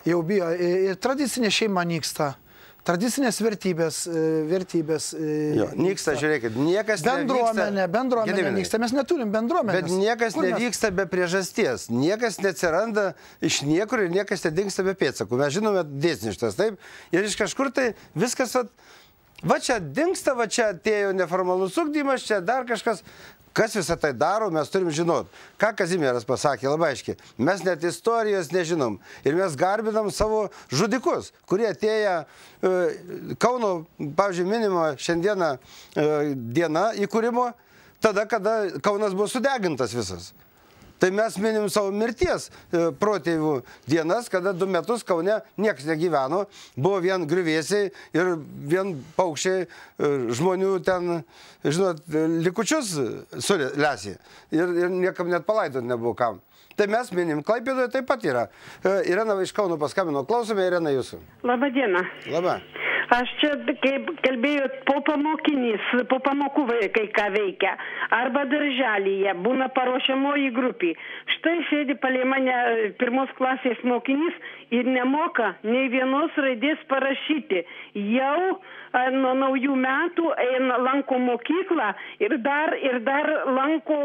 jau bijo. Ir tradicinė šeima nyksta. Tradicinės vertybės.
Nyksta, žiūrėkit, niekas
bendruomenė nyksta, mes neturim bendruomenės.
Bet niekas nevyksta be priežasties, niekas neatsiranda iš niekur ir niekas nedingsta be pėdsakų. Mes žinome dėsništas, taip? Ir iš kažkur tai viskas, va čia dingsta, va čia atėjo neformalus ugdymas, čia dar kažkas. Kas visą tai daro, mes turim žinot. Ką Kazimieras pasakė, labai aiškiai. Mes net istorijos nežinom. Ir mes garbinam savo žudikus, kurie atėję Kauno, pavyzdžiui, minimo šiandieną diena įkūrimo, tada, kada Kaunas buvo sudegintas visas. Tai mes minim savo mirties protėvių dienas, kada 2 metus Kaune niekas negyveno, buvo vien griuvėsiai ir vien paukščiai žmonių ten, žinot, likučius sulesė. Ir niekam net palaidot nebuvo kam. Tai mes minim, Klaipėdoje taip pat yra. Irena iš Kauno paskambino, klausome, Irena, jūsų.
Labą dieną.
Labą.
Aš čia, kaip kalbėjot, po pamokų vaikai ką veikia. Arba darželyje būna paruošiamoji grupė. Štai sėdi palei mane 1 klasės mokinys ir nemoka nei vienos raidės parašyti. Jau nuo naujų metų lanko mokyklą ir dar lanko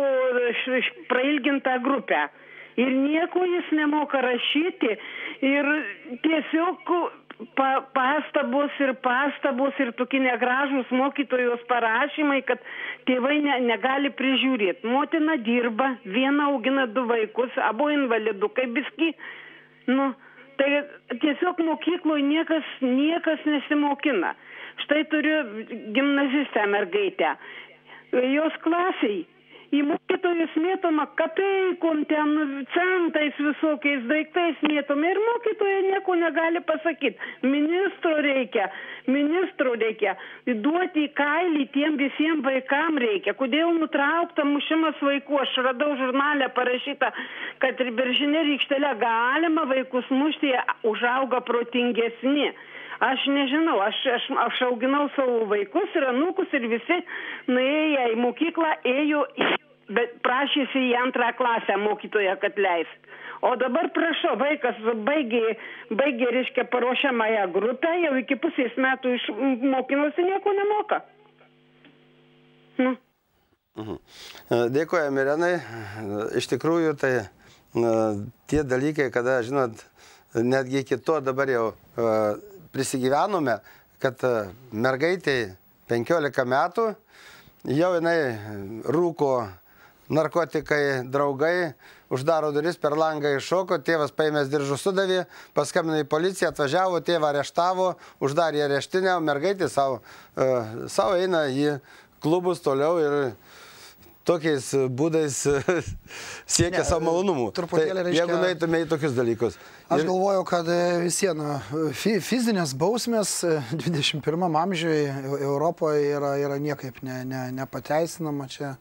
prailgintą grupę. Ir nieko jis nemoka rašyti. Ir tiesiog pastabos ir tokie negražūs mokytojos parašymai, kad tėvai negali prižiūrėti. Motina dirba, viena augina 2 vaikus, abu invalidukai biski. Tai tiesiog mokykloje niekas nesimokina. Štai turiu gimnazistę mergaitę. Jos klasiai į mokytojus mėtoma kapeikom, ten centais visokiais daiktais mėtoma ir mokytoja nieko negali pasakyti. Ministro reikia duoti į kailį tiem visiems vaikam reikia. Kodėl nutraukta mušimas vaikų? Aš radau žurnale parašyta, kad ir beržine rykštele galima vaikus mušti, užauga protingesni. Aš nežinau, aš auginau savo vaikus ir anūkus ir visi nuėję į mokyklą, bet prašėsi į 2 klasę mokytoją, kad leist. O dabar prašau, vaikas baigė, reiškia, paruošiamąją grupę, jau iki pusės metų mokinosi, nieko nemoka.
Dėkojame, Irenai. Iš tikrųjų, tai tie dalykai, kada, žinot, netgi iki to dabar jau prisigyvenome, kad mergaitei 15 metų jau jinai rūko, narkotikai, draugai, uždaro duris, per langą iššoko, tėvas paėmęs diržų sudavė, paskambino į policiją, atvažiavo, tėvą areštavo, uždarė areštinę, o mergaitė savo eina į klubus toliau ir tokiais būdais siekia savo malonumų. Tai, jeigu nueitume į tokius dalykus.
Aš galvoju, kad vis viena fizinės bausmės 21 amžiuje Europoje yra niekaip nepateisinama čia.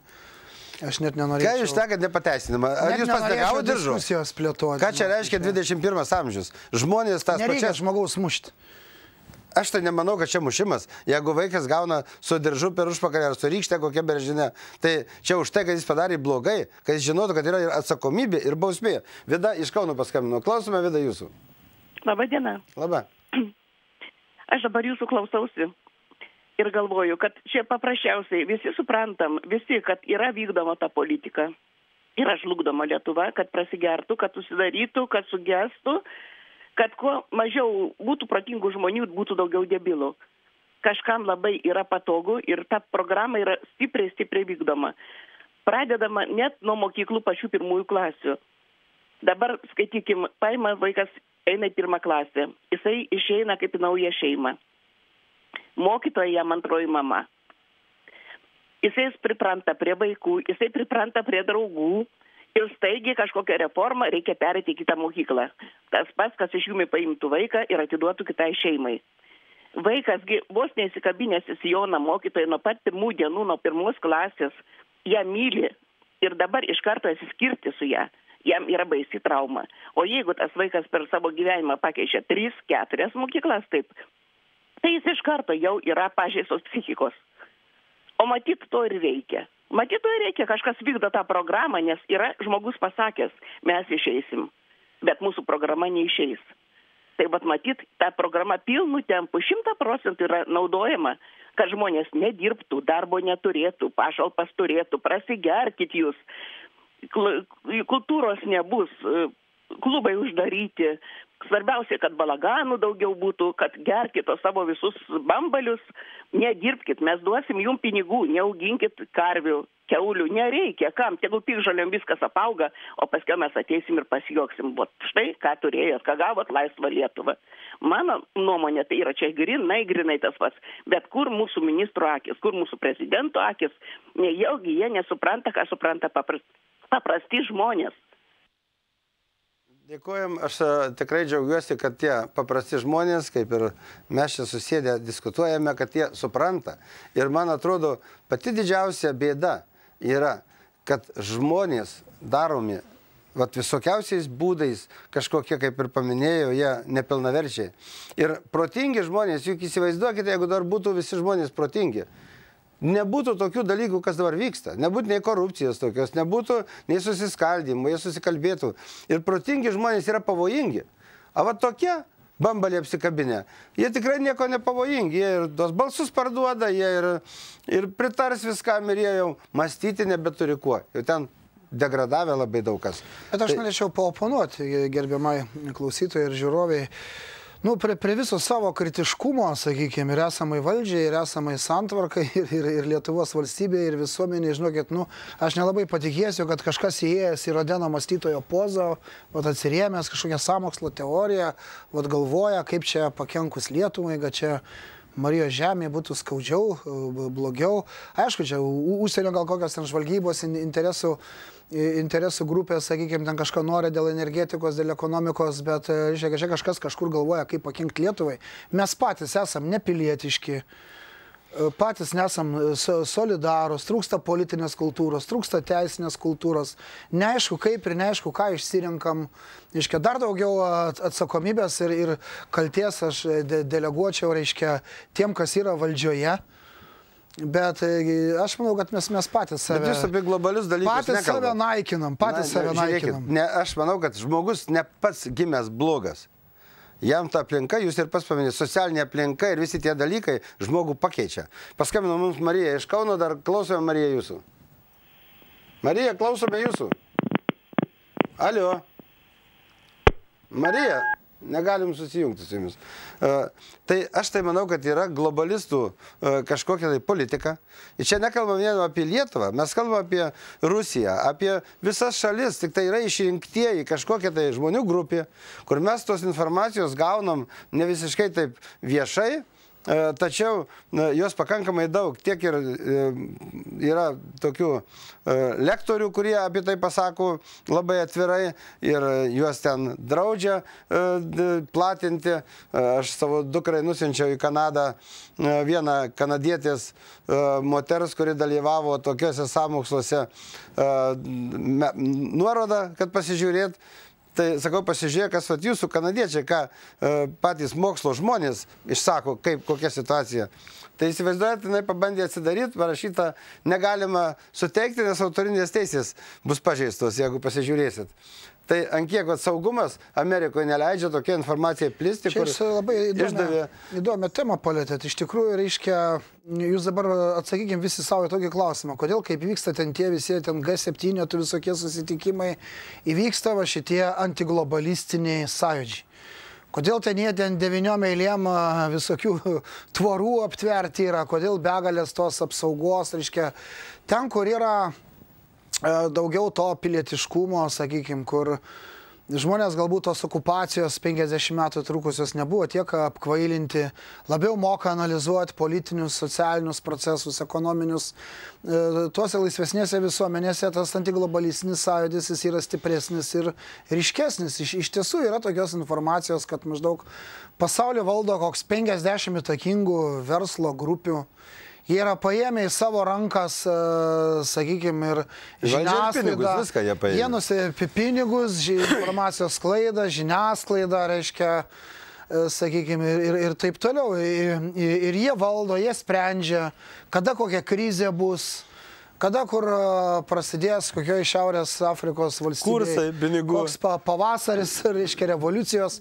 Aš net nenorėčiau.
Ką jūs sakėt nepateisinama? Ar jūs pasidegavo diržų? Ką čia reiškia 21 amžius? Žmonės tas pačias...
Nereikia žmogaus mušti.
Aš tai nemanau, kad čia mušimas. Jeigu vaikas gauna su diržu per užpakalį ar su rykšte kokia beržinė, tai čia už tai, kad jis padarė blogai, kad jis žinotų, kad yra ir atsakomybė, ir bausmė. Vida iš Kauno paskambino. Klausome, Vida, jūsų.
Labą dieną.
Labą.
Aš dabar jūsų klausausi ir galvoju, kad čia paprasčiausiai visi suprantam, kad yra vykdoma ta politika. Yra žlugdoma Lietuva, kad prasigertų, kad susidarytų, kad sugestų, kad kuo mažiau būtų protingų žmonių, būtų daugiau debilų. Kažkam labai yra patogu ir ta programa yra stipriai vykdoma. Pradedama net nuo mokyklų pačių pirmųjų klasių. Dabar, skaitykim, paima vaikas, eina į 1 klasę. Jisai išeina kaip į naują šeimą. Mokytoja jam antroji mama. Jisai pripranta prie vaikų, jisai pripranta prie draugų. Ir staigiai kažkokią reformą reikia perėti į kitą mokyklą. Tas pats, kas iš jumi paimtų vaiką ir atiduotų kitai šeimai. Vaikasgi vos neįsikabinęs į sijoną mokytoją nuo pat pirmų dienų, nuo 1 klasės, ją myli ir dabar iš karto atsiskirti su ją. Jam yra baisi trauma. O jeigu tas vaikas per savo gyvenimą pakeičia 3-4 mokyklas, taip, tai jis iš karto jau yra pažeistos psichikos. O matyt, to ir reikia. Matyt, to ir reikia, kažkas vykdo tą programą, nes yra žmogus pasakęs, mes išeisim, bet mūsų programa neišeis. Tai vat matyt, ta programa pilnu tempu 100% yra naudojama, kad žmonės nedirbtų, darbo neturėtų, pašalpas turėtų, prasigerkit jūs, kultūros nebus, klubai uždaryti. Svarbiausia, kad balaganų daugiau būtų, kad gerkit savo visus bambalius, nedirbkit, mes duosim jum pinigų, neauginkit karvių, kiaulių, nereikia, kam, tegul piktžolėm viskas apauga, o paskui mes ateisim ir pasijuoksim, vat štai, ką turėjot, ką gavot laisvą Lietuvą. Mano nuomonė, tai yra čia grinai tas pats, bet kur mūsų ministro akis, kur mūsų prezidento akis, nejaugi jie nesupranta, ką supranta paprasti žmonės.
Dėkojom, aš tikrai džiaugiuosi, kad tie paprasti žmonės, kaip ir mes čia susėdę diskutuojame, kad jie supranta. Ir man atrodo, pati didžiausia bėda yra, kad žmonės daromi visokiausiais būdais, kažkokie, kaip ir paminėjau, jie nepilnaverčiai. Ir protingi žmonės, juk įsivaizduokite, jeigu dar būtų visi žmonės protingi, nebūtų tokių dalykų, kas dabar vyksta. Nebūtų nei korupcijos tokios, nebūtų nei susiskaldymų, jie susikalbėtų. Ir protingi žmonės yra pavojingi. O va tokie bambaliai apsikabinę, jie tikrai nieko nepavojingi. Jie ir tos balsus parduoda, jie ir pritars viskam, ir jie jau mąstyti nebeturi kuo. Jau ten degradavę labai daug kas.
Bet aš norėčiau paoponuoti gerbiamai klausytojai ir žiūroviai. Nu, prie viso savo kritiškumo, sakykime, ir esamai valdžiai, ir esamai santvarkai, ir Lietuvos valstybė, ir visuomenė, žinokit, nu, aš nelabai patikėsiu, kad kažkas įėjęs į Rodeno mąstytojo pozą, atsirėmęs kažkokią sąmokslo teoriją, galvoja, kaip čia pakenkus Lietuvai, kad čia Marijos žemė būtų skaudžiau, blogiau. Aišku, čia užsienio gal kokios ten žvalgybos interesų grupės, sakykime, ten kažką nori dėl energetikos, dėl ekonomikos, bet žiūrėk, kažkas kažkur galvoja, kaip pakenkti Lietuvai. Mes patys esam nepilietiški, patys nesam solidarūs, trūksta politinės kultūros, trūksta teisinės kultūros, neaišku kaip ir neaišku, ką išsirinkam. Reiškia, dar daugiau atsakomybės ir kalties aš deleguočiau, reiškia, tiem, kas yra valdžioje. Bet aš manau, kad mes patys save...
Bet jūs apie globalius dalykus
patys save naikinam, save naikinam.
Ne, aš manau, kad žmogus ne pats gimęs blogas. Jam ta aplinka, jūs ir pats paminėjote, socialinė aplinka ir visi tie dalykai žmogų pakeičia. Paskambino mums Marija iš Kauno, dar klausome Marija jūsų. Marija, klausome jūsų. Alio. Marija, negalim susijungti su jumis. Tai aš tai manau, kad yra globalistų kažkokia tai politika. Ir čia nekalbam vien apie Lietuvą, mes kalbam apie Rusiją, apie visas šalis, tik tai yra išrinktieji kažkokia tai žmonių grupė, kur mes tos informacijos gaunam ne visiškai taip viešai, tačiau jos pakankamai daug. Tiek ir yra tokių lektorių, kurie apie tai pasako labai atvirai ir juos ten draudžia platinti. Aš savo dukrai nusiunčiau į Kanadą vieną kanadietės moters, kuri dalyvavo tokiuose sąmoksluose, nuorodą, kad pasižiūrėt. Tai sakau, pasižiūrėk, kas vat jūsų kanadiečiai, ką patys mokslo žmonės išsako, kokia situacija. Tai įsivaizduojat, jinai pabandė atsidaryti, parašyta, negalima suteikti, nes autorinės teisės bus pažeistos, jeigu pasižiūrėsit. Tai ant kiek saugumas Amerikoje neleidžia tokia informacija plisti, kur
labai
išdavė.
Įdomią temą palėtėt. Iš tikrųjų, reiškia, jūs dabar atsakykim visi savo tokį klausimą. Kodėl, kaip vyksta ten tie visi, ten G7, visokie susitikimai, įvyksta va šitie antiglobalistiniai sąjūdžiai? Kodėl ten jie ten 9 eilėm visokių tvorų aptverti yra? Kodėl begalės tos apsaugos, reiškia, ten, kur yra daugiau to pilietiškumo, sakykime, kur žmonės galbūt tos okupacijos 50 metų trukusios nebuvo tiek apkvailinti, labiau moka analizuoti politinius, socialinius procesus, ekonominius. Tuose laisvesnėse visuomenėse tas antiglobalistinis sąjūdis jis yra stipresnis ir ryškesnis. Iš tiesų yra tokios informacijos, kad maždaug pasaulį valdo koks 50 įtakingų verslo grupių. Jie yra paėmę į savo rankas, sakykime, ir žiniasklaidą. Jie nusipirko pinigus, informacijos sklaidą, žiniasklaidą, reiškia, sakykime, ir taip toliau. Ir jie valdo, jie sprendžia, kada kokia krizė bus, kada kur prasidės kokioje Šiaurės Afrikos valstybėje.
Kursai, pinigų.
Koks pavasaris, reiškia, revoliucijos.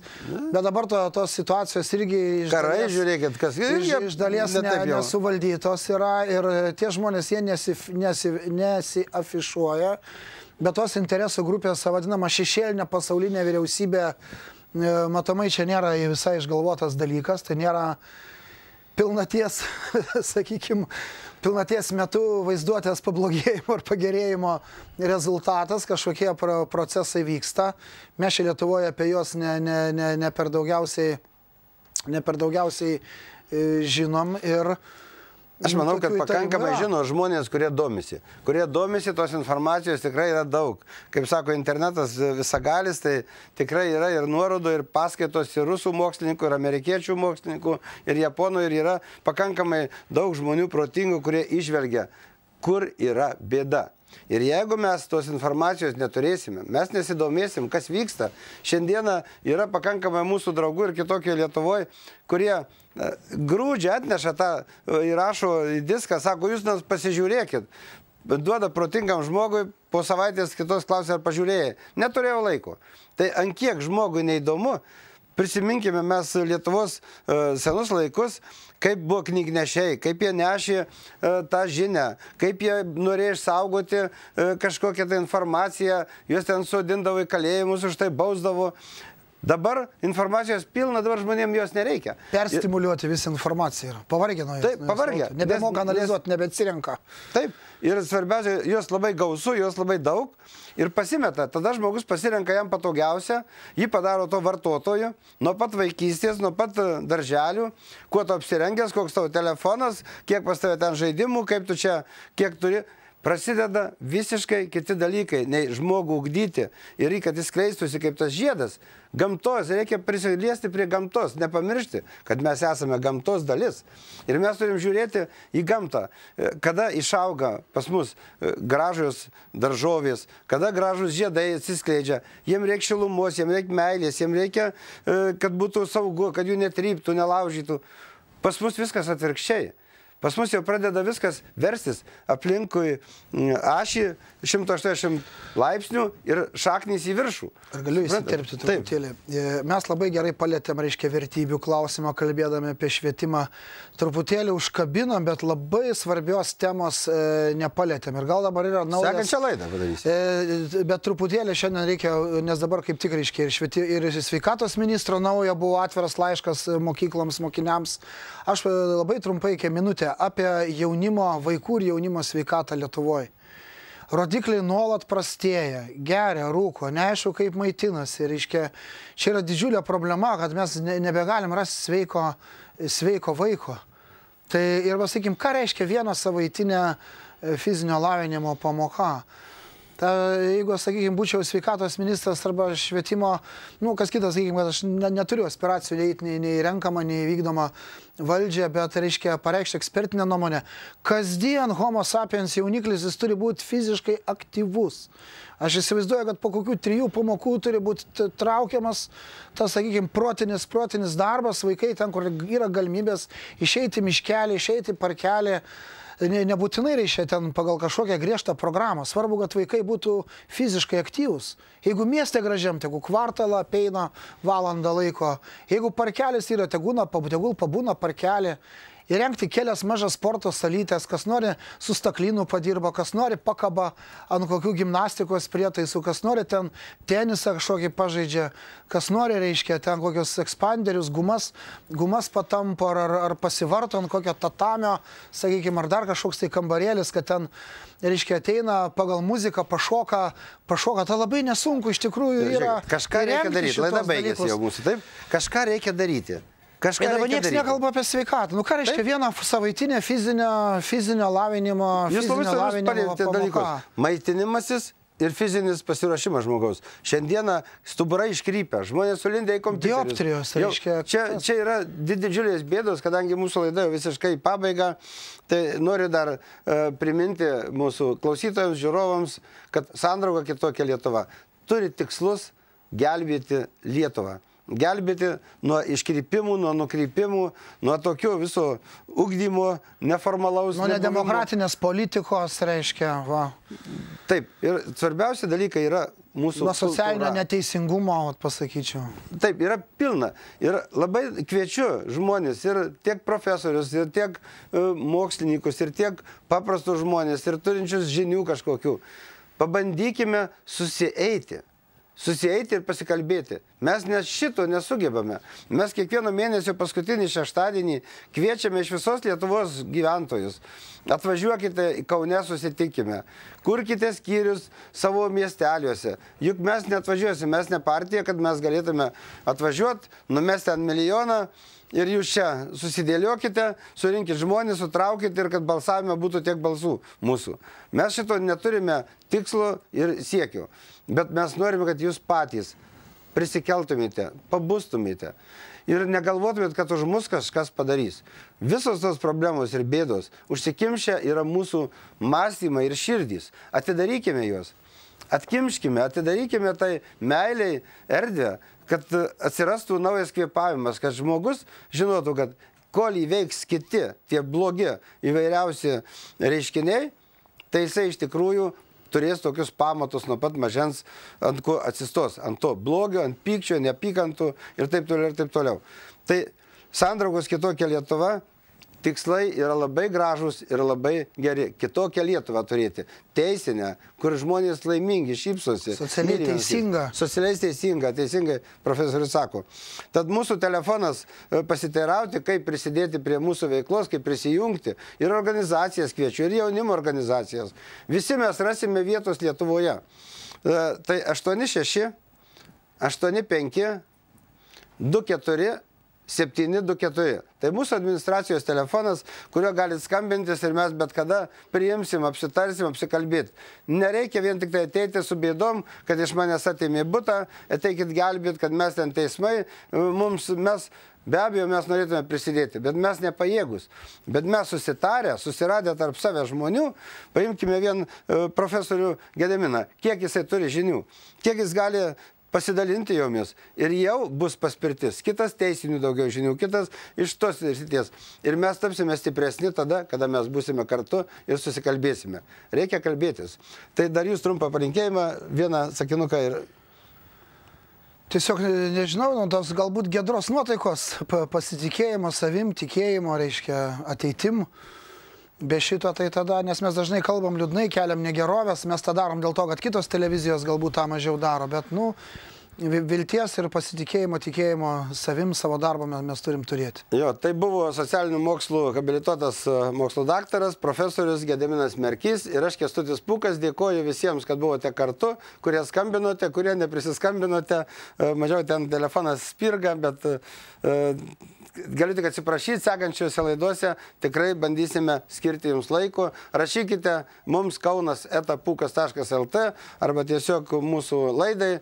Bet dabar tos situacijos irgi
Karai, žiūrėkit, kas
iš dalies nesuvaldytos yra ir tie žmonės jie nesiafišuoja, bet tos interesų grupės, vadinama šešėlinė pasaulinė vyriausybė, matomai čia nėra visai išgalvotas dalykas, tai nėra pilnaties, sakykime, pilnaties metu vaizduotės pablogėjimo ar pagerėjimo rezultatas, kažkokie procesai vyksta. Mes čia Lietuvoje apie juos ne per daugiausiai žinom ir
aš manau, kad pakankamai žino žmonės, kurie domisi. Kurie domisi, tos informacijos tikrai yra daug. Kaip sako, internetas visagalis, tai tikrai yra ir nuorodų, ir paskaitos, ir rusų mokslininkų, ir amerikiečių mokslininkų, ir japonų, ir yra pakankamai daug žmonių protingų, kurie išvelgia, kur yra bėda. Ir jeigu mes tos informacijos neturėsime, mes nesidomėsim, kas vyksta. Šiandieną yra pakankamai mūsų draugų ir kitokio Lietuvoje, kurie grūdžią atneša tą įrašo į diską, sako, jūs pasižiūrėkit, duoda protingam žmogui, po savaitės kitos klausia, ar pažiūrėjai. Neturėjau laiko. Tai ant kiek žmogui neįdomu, prisiminkime mes Lietuvos senus laikus, kaip buvo knygnešiai, kaip jie nešė tą žinią, kaip jie norėjo išsaugoti kažkokią tą informaciją, juos ten sodindavo į kalėjimus, už tai bausdavo. Dabar informacijos pilna, dabar žmonėms jos nereikia.
Perstimuliuoti visą informaciją yra. Pavargė nuo jos.
Taip, pavargė.
Nebemoka analizuoti, nebeatsirenka.
Taip. Ir svarbiausia, jos labai gausu, jos labai daug ir pasimeta. Tada žmogus pasirenka jam patogiausią, jį padaro to vartotoju, nuo pat vaikystės, nuo pat darželių, kuo tu apsirengęs, koks tavo telefonas, kiek pas tave ten žaidimų, kaip tu čia, kiek turi. Prasideda visiškai kiti dalykai, nei žmogų ugdyti ir kad jis skleistųsi kaip tas žiedas. Gamtos, reikia prisiliesti prie gamtos, nepamiršti, kad mes esame gamtos dalis. Ir mes turim žiūrėti į gamtą, kada išauga pas mus gražios daržovės, kada gražus žiedai atsiskleidžia. Jiem reikia šilumos, jiem reikia meilės, jiem reikia, kad būtų saugu, kad jų netryptų, nelaužytų. Pas mus viskas atvirkščiai. Pas mus jau pradeda viskas verstis aplinkui ašį 180 laipsnių ir šaknys į viršų.
Ar galiu įsiterpti truputėlį? Mes labai gerai palėtėm, reiškia, vertybių klausimą, kalbėdami apie švietimą. Truputėlį užkabinom, bet labai svarbios temos nepalėtėm. Ir gal dabar yra naujas...
Sekančią laidą padarysi.
Bet truputėlį šiandien reikia, nes dabar kaip tik, reiškia, ir sveikatos ministro naujo buvo atviras laiškas mokykloms, mokiniams. Aš labai trumpai, iki minutę, apie jaunimo, vaikų ir jaunimo sveikatą Lietuvoje. Rodikliai nuolat prastėja, geria, rūko, neaišku, kaip maitinasi. Reiškia, čia yra didžiulė problema, kad mes nebegalim rasti sveiko vaiko. Tai ir pasakykim, ką reiškia viena savaitinė fizinio lavinimo pamoka. Jeigu, sakykime, būčiau sveikatos ministras arba švietimo, kas kitas, sakykime, kad aš neturiu aspiracijų eiti nei renkamą, nei vykdomą valdžią, bet, reiškia, pareikšti ekspertinę nuomonę. Kasdien homo sapiens jauniklis jis turi būti fiziškai aktyvus. Aš įsivaizduoju, kad po kokių 3 pamokų turi būti traukiamas tas, sakykime, protinis darbas, vaikai ten, kur yra galimybės išeiti miškelį, išeiti parkelį. Nebūtinai reiškia ten pagal kažkokią griežtą programą. Svarbu, kad vaikai būtų fiziškai aktyvūs. Jeigu mieste gražiam, tegul kvartalą apeina valandą laiko. Jeigu parkelis yra, tegul pabūna parkelį. Įrengti kelias mažas sporto salytės, kas nori su staklynu padirba, kas nori pakaba ant kokių gimnastikos prietaisų, kas nori ten tenisą kažkokį pažaidžia, kas nori, reiškia, ten kokios ekspanderius, gumas patampo ar pasivarto ant kokio tatamio, sakykime, ar dar kažkoks tai kambarėlis, kad ten, reiškia, ateina pagal muziką, pašoka, tai labai nesunku, iš tikrųjų yra.
Kažką reikia daryti, laida baigėsi jau mūsų, taip? Kažką reikia daryti.
Kažką dabar niekas nekalba apie sveikatą. Ką reiškia vieną savaitinę fizinio lavinimo pamoką?
Maitinimasis ir fizinis pasiruošimas žmogaus. Šiandieną stuburai iškrypia, žmonės sulindė į kompiuterius.
Dioptrijos, reiškia.
Čia yra didžiulės bėdos, kadangi mūsų laida jau visiškai pabaiga, tai noriu dar priminti mūsų klausytojams, žiūrovams, kad Sandrauga kitokia Lietuva turi tikslus gelbėti Lietuvą. Gelbėti nuo iškrypimų, nuo nukrypimų, nuo tokio viso ugdymo, neformalaus.
Nuo nedemokratinės politikos, reiškia, va.
Taip, ir svarbiausia dalykai yra mūsų
nuo socialinio neteisingumo, pasakyčiau.
Taip, yra pilna. Ir labai kviečiu žmonės, ir tiek profesorius, ir tiek mokslininkus, ir tiek paprastus žmonės, ir turinčius žinių kažkokių. Pabandykime susieiti ir pasikalbėti. Mes šito nesugebame. Mes kiekvieno mėnesio paskutinį šeštadienį kviečiame iš visos Lietuvos gyventojus. Atvažiuokite į Kaune, susitikime. Kurkite skyrius savo miesteliuose. Juk mes neatvažiuosime, mes ne partija, kad mes galėtume atvažiuoti, numesti ant milijoną ir jūs čia susidėliokite, surinkit žmonės, sutraukite ir kad balsavime būtų tiek balsų mūsų. Mes šito neturime tikslo ir siekio. Bet mes norime, kad jūs patys prisikeltumėte, pabustumėte ir negalvotumėte, kad už mus kažkas padarys. Visos tos problemos ir bėdos užsikimšę yra mūsų mąstymai ir širdys. Atidarykime juos, atkimškime, atidarykime tai meiliai erdvę, kad atsirastų naujas kvėpavimas, kad žmogus žinotų, kad kol įveiks kiti, tie blogi įvairiausi reiškiniai, tai jisai iš tikrųjų turės tokius pamatus nuo pat mažens, ant ko atsistos, ant to blogio, ant pykčio, neapykantų ir taip toliau, ir taip toliau. Tai Sandraugos kitokia Lietuva tikslai yra labai gražus ir labai geri. Kitokią Lietuvą turėti. Teisinę, kur žmonės laimingi, šypsosi.
Socialiai teisinga.
Socialiai teisinga, teisingai profesorius sako. Tad mūsų telefonas pasiteirauti, kaip prisidėti prie mūsų veiklos, kaip prisijungti. Ir organizacijas kviečiu, ir jaunimo organizacijas. Visi mes rasime vietos Lietuvoje. Tai 86 85 24 724. Tai mūsų administracijos telefonas, kurio galit skambintis ir mes bet kada priimsim, apsitarsim, apsikalbėti. Nereikia vien tik tai ateiti su bėdom, kad iš manęs atėmė butą, ateikit gelbėti, kad mes ten teismai, be abejo mes norėtume prisidėti, bet mes nepajėgus. Bet mes susiradę tarp savęs žmonių, paimkime vien profesorių Gediminą, kiek jisai turi žinių, kiek jis gali pasidalinti jomis ir jau bus paspirtis. Kitas teisinių daugiau žinių, kitas iš tos srities. Ir mes tapsime stipresni tada, kada mes būsime kartu ir susikalbėsime. Reikia kalbėtis. Tai dar jūs trumpą palinkėjimą, vieną sakinuką ir...
Tiesiog, nežinau, tos galbūt giedros nuotaikos, pasitikėjimo savim, tikėjimo, reiškia, ateitim. Be šito tai tada, nes mes dažnai kalbam liūdnai, keliam negerovės, mes tą darom dėl to, kad kitos televizijos galbūt tą mažiau daro, bet, vilties ir pasitikėjimo, tikėjimo savim, savo darbą mes turim turėti.
Jo, tai buvo socialinių mokslų habilituotas mokslo daktaras, profesorius Gediminas Merkys ir aš Kęstutis Pūkas. Dėkoju visiems, kad buvote kartu, kurie skambinote, kurie neprisiskambinote. Mažiau ten telefonas spirga, bet galiu tik atsiprašyti, sekančiuose laiduose tikrai bandysime skirti jums laiko. Rašykite mums kaunas@pukas.lt arba tiesiog mūsų laidai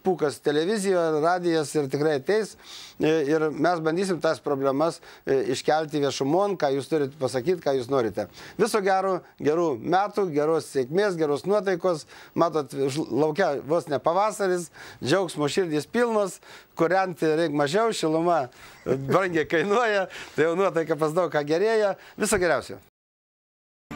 Pukas televizijoje, radijas ir tikrai ateis. Ir mes bandysim tas problemas iškelti viešumon, ką jūs turite pasakyti, ką jūs norite. Viso gero, gerų metų, geros sėkmės, geros nuotaikos. Matot, laukia vos ne pavasaris, džiaugsmo širdys pilnos, kūrenti reikia mažiau, šiluma brangiai kainuoja, tai jau nuotaika pas daug ką gerėja. Viso geriausio.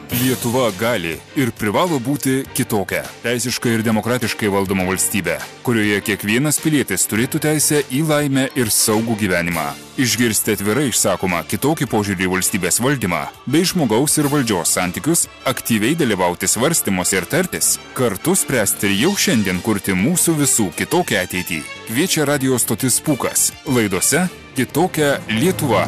Lietuva gali ir privalo būti kitokia, teisiškai ir demokratiškai valdoma valstybė, kurioje kiekvienas pilietis turėtų teisę į laimę ir saugų gyvenimą. Išgirsti atvirai išsakoma kitokį požiūrį į valstybės valdymą, bei žmogaus ir valdžios santykius, aktyviai dalyvauti svarstymuose ir tartis, kartu spręsti ir jau šiandien kurti mūsų visų kitokią ateitį. Kviečia radijo stotis Pukas. Laidose Kitokia Lietuva.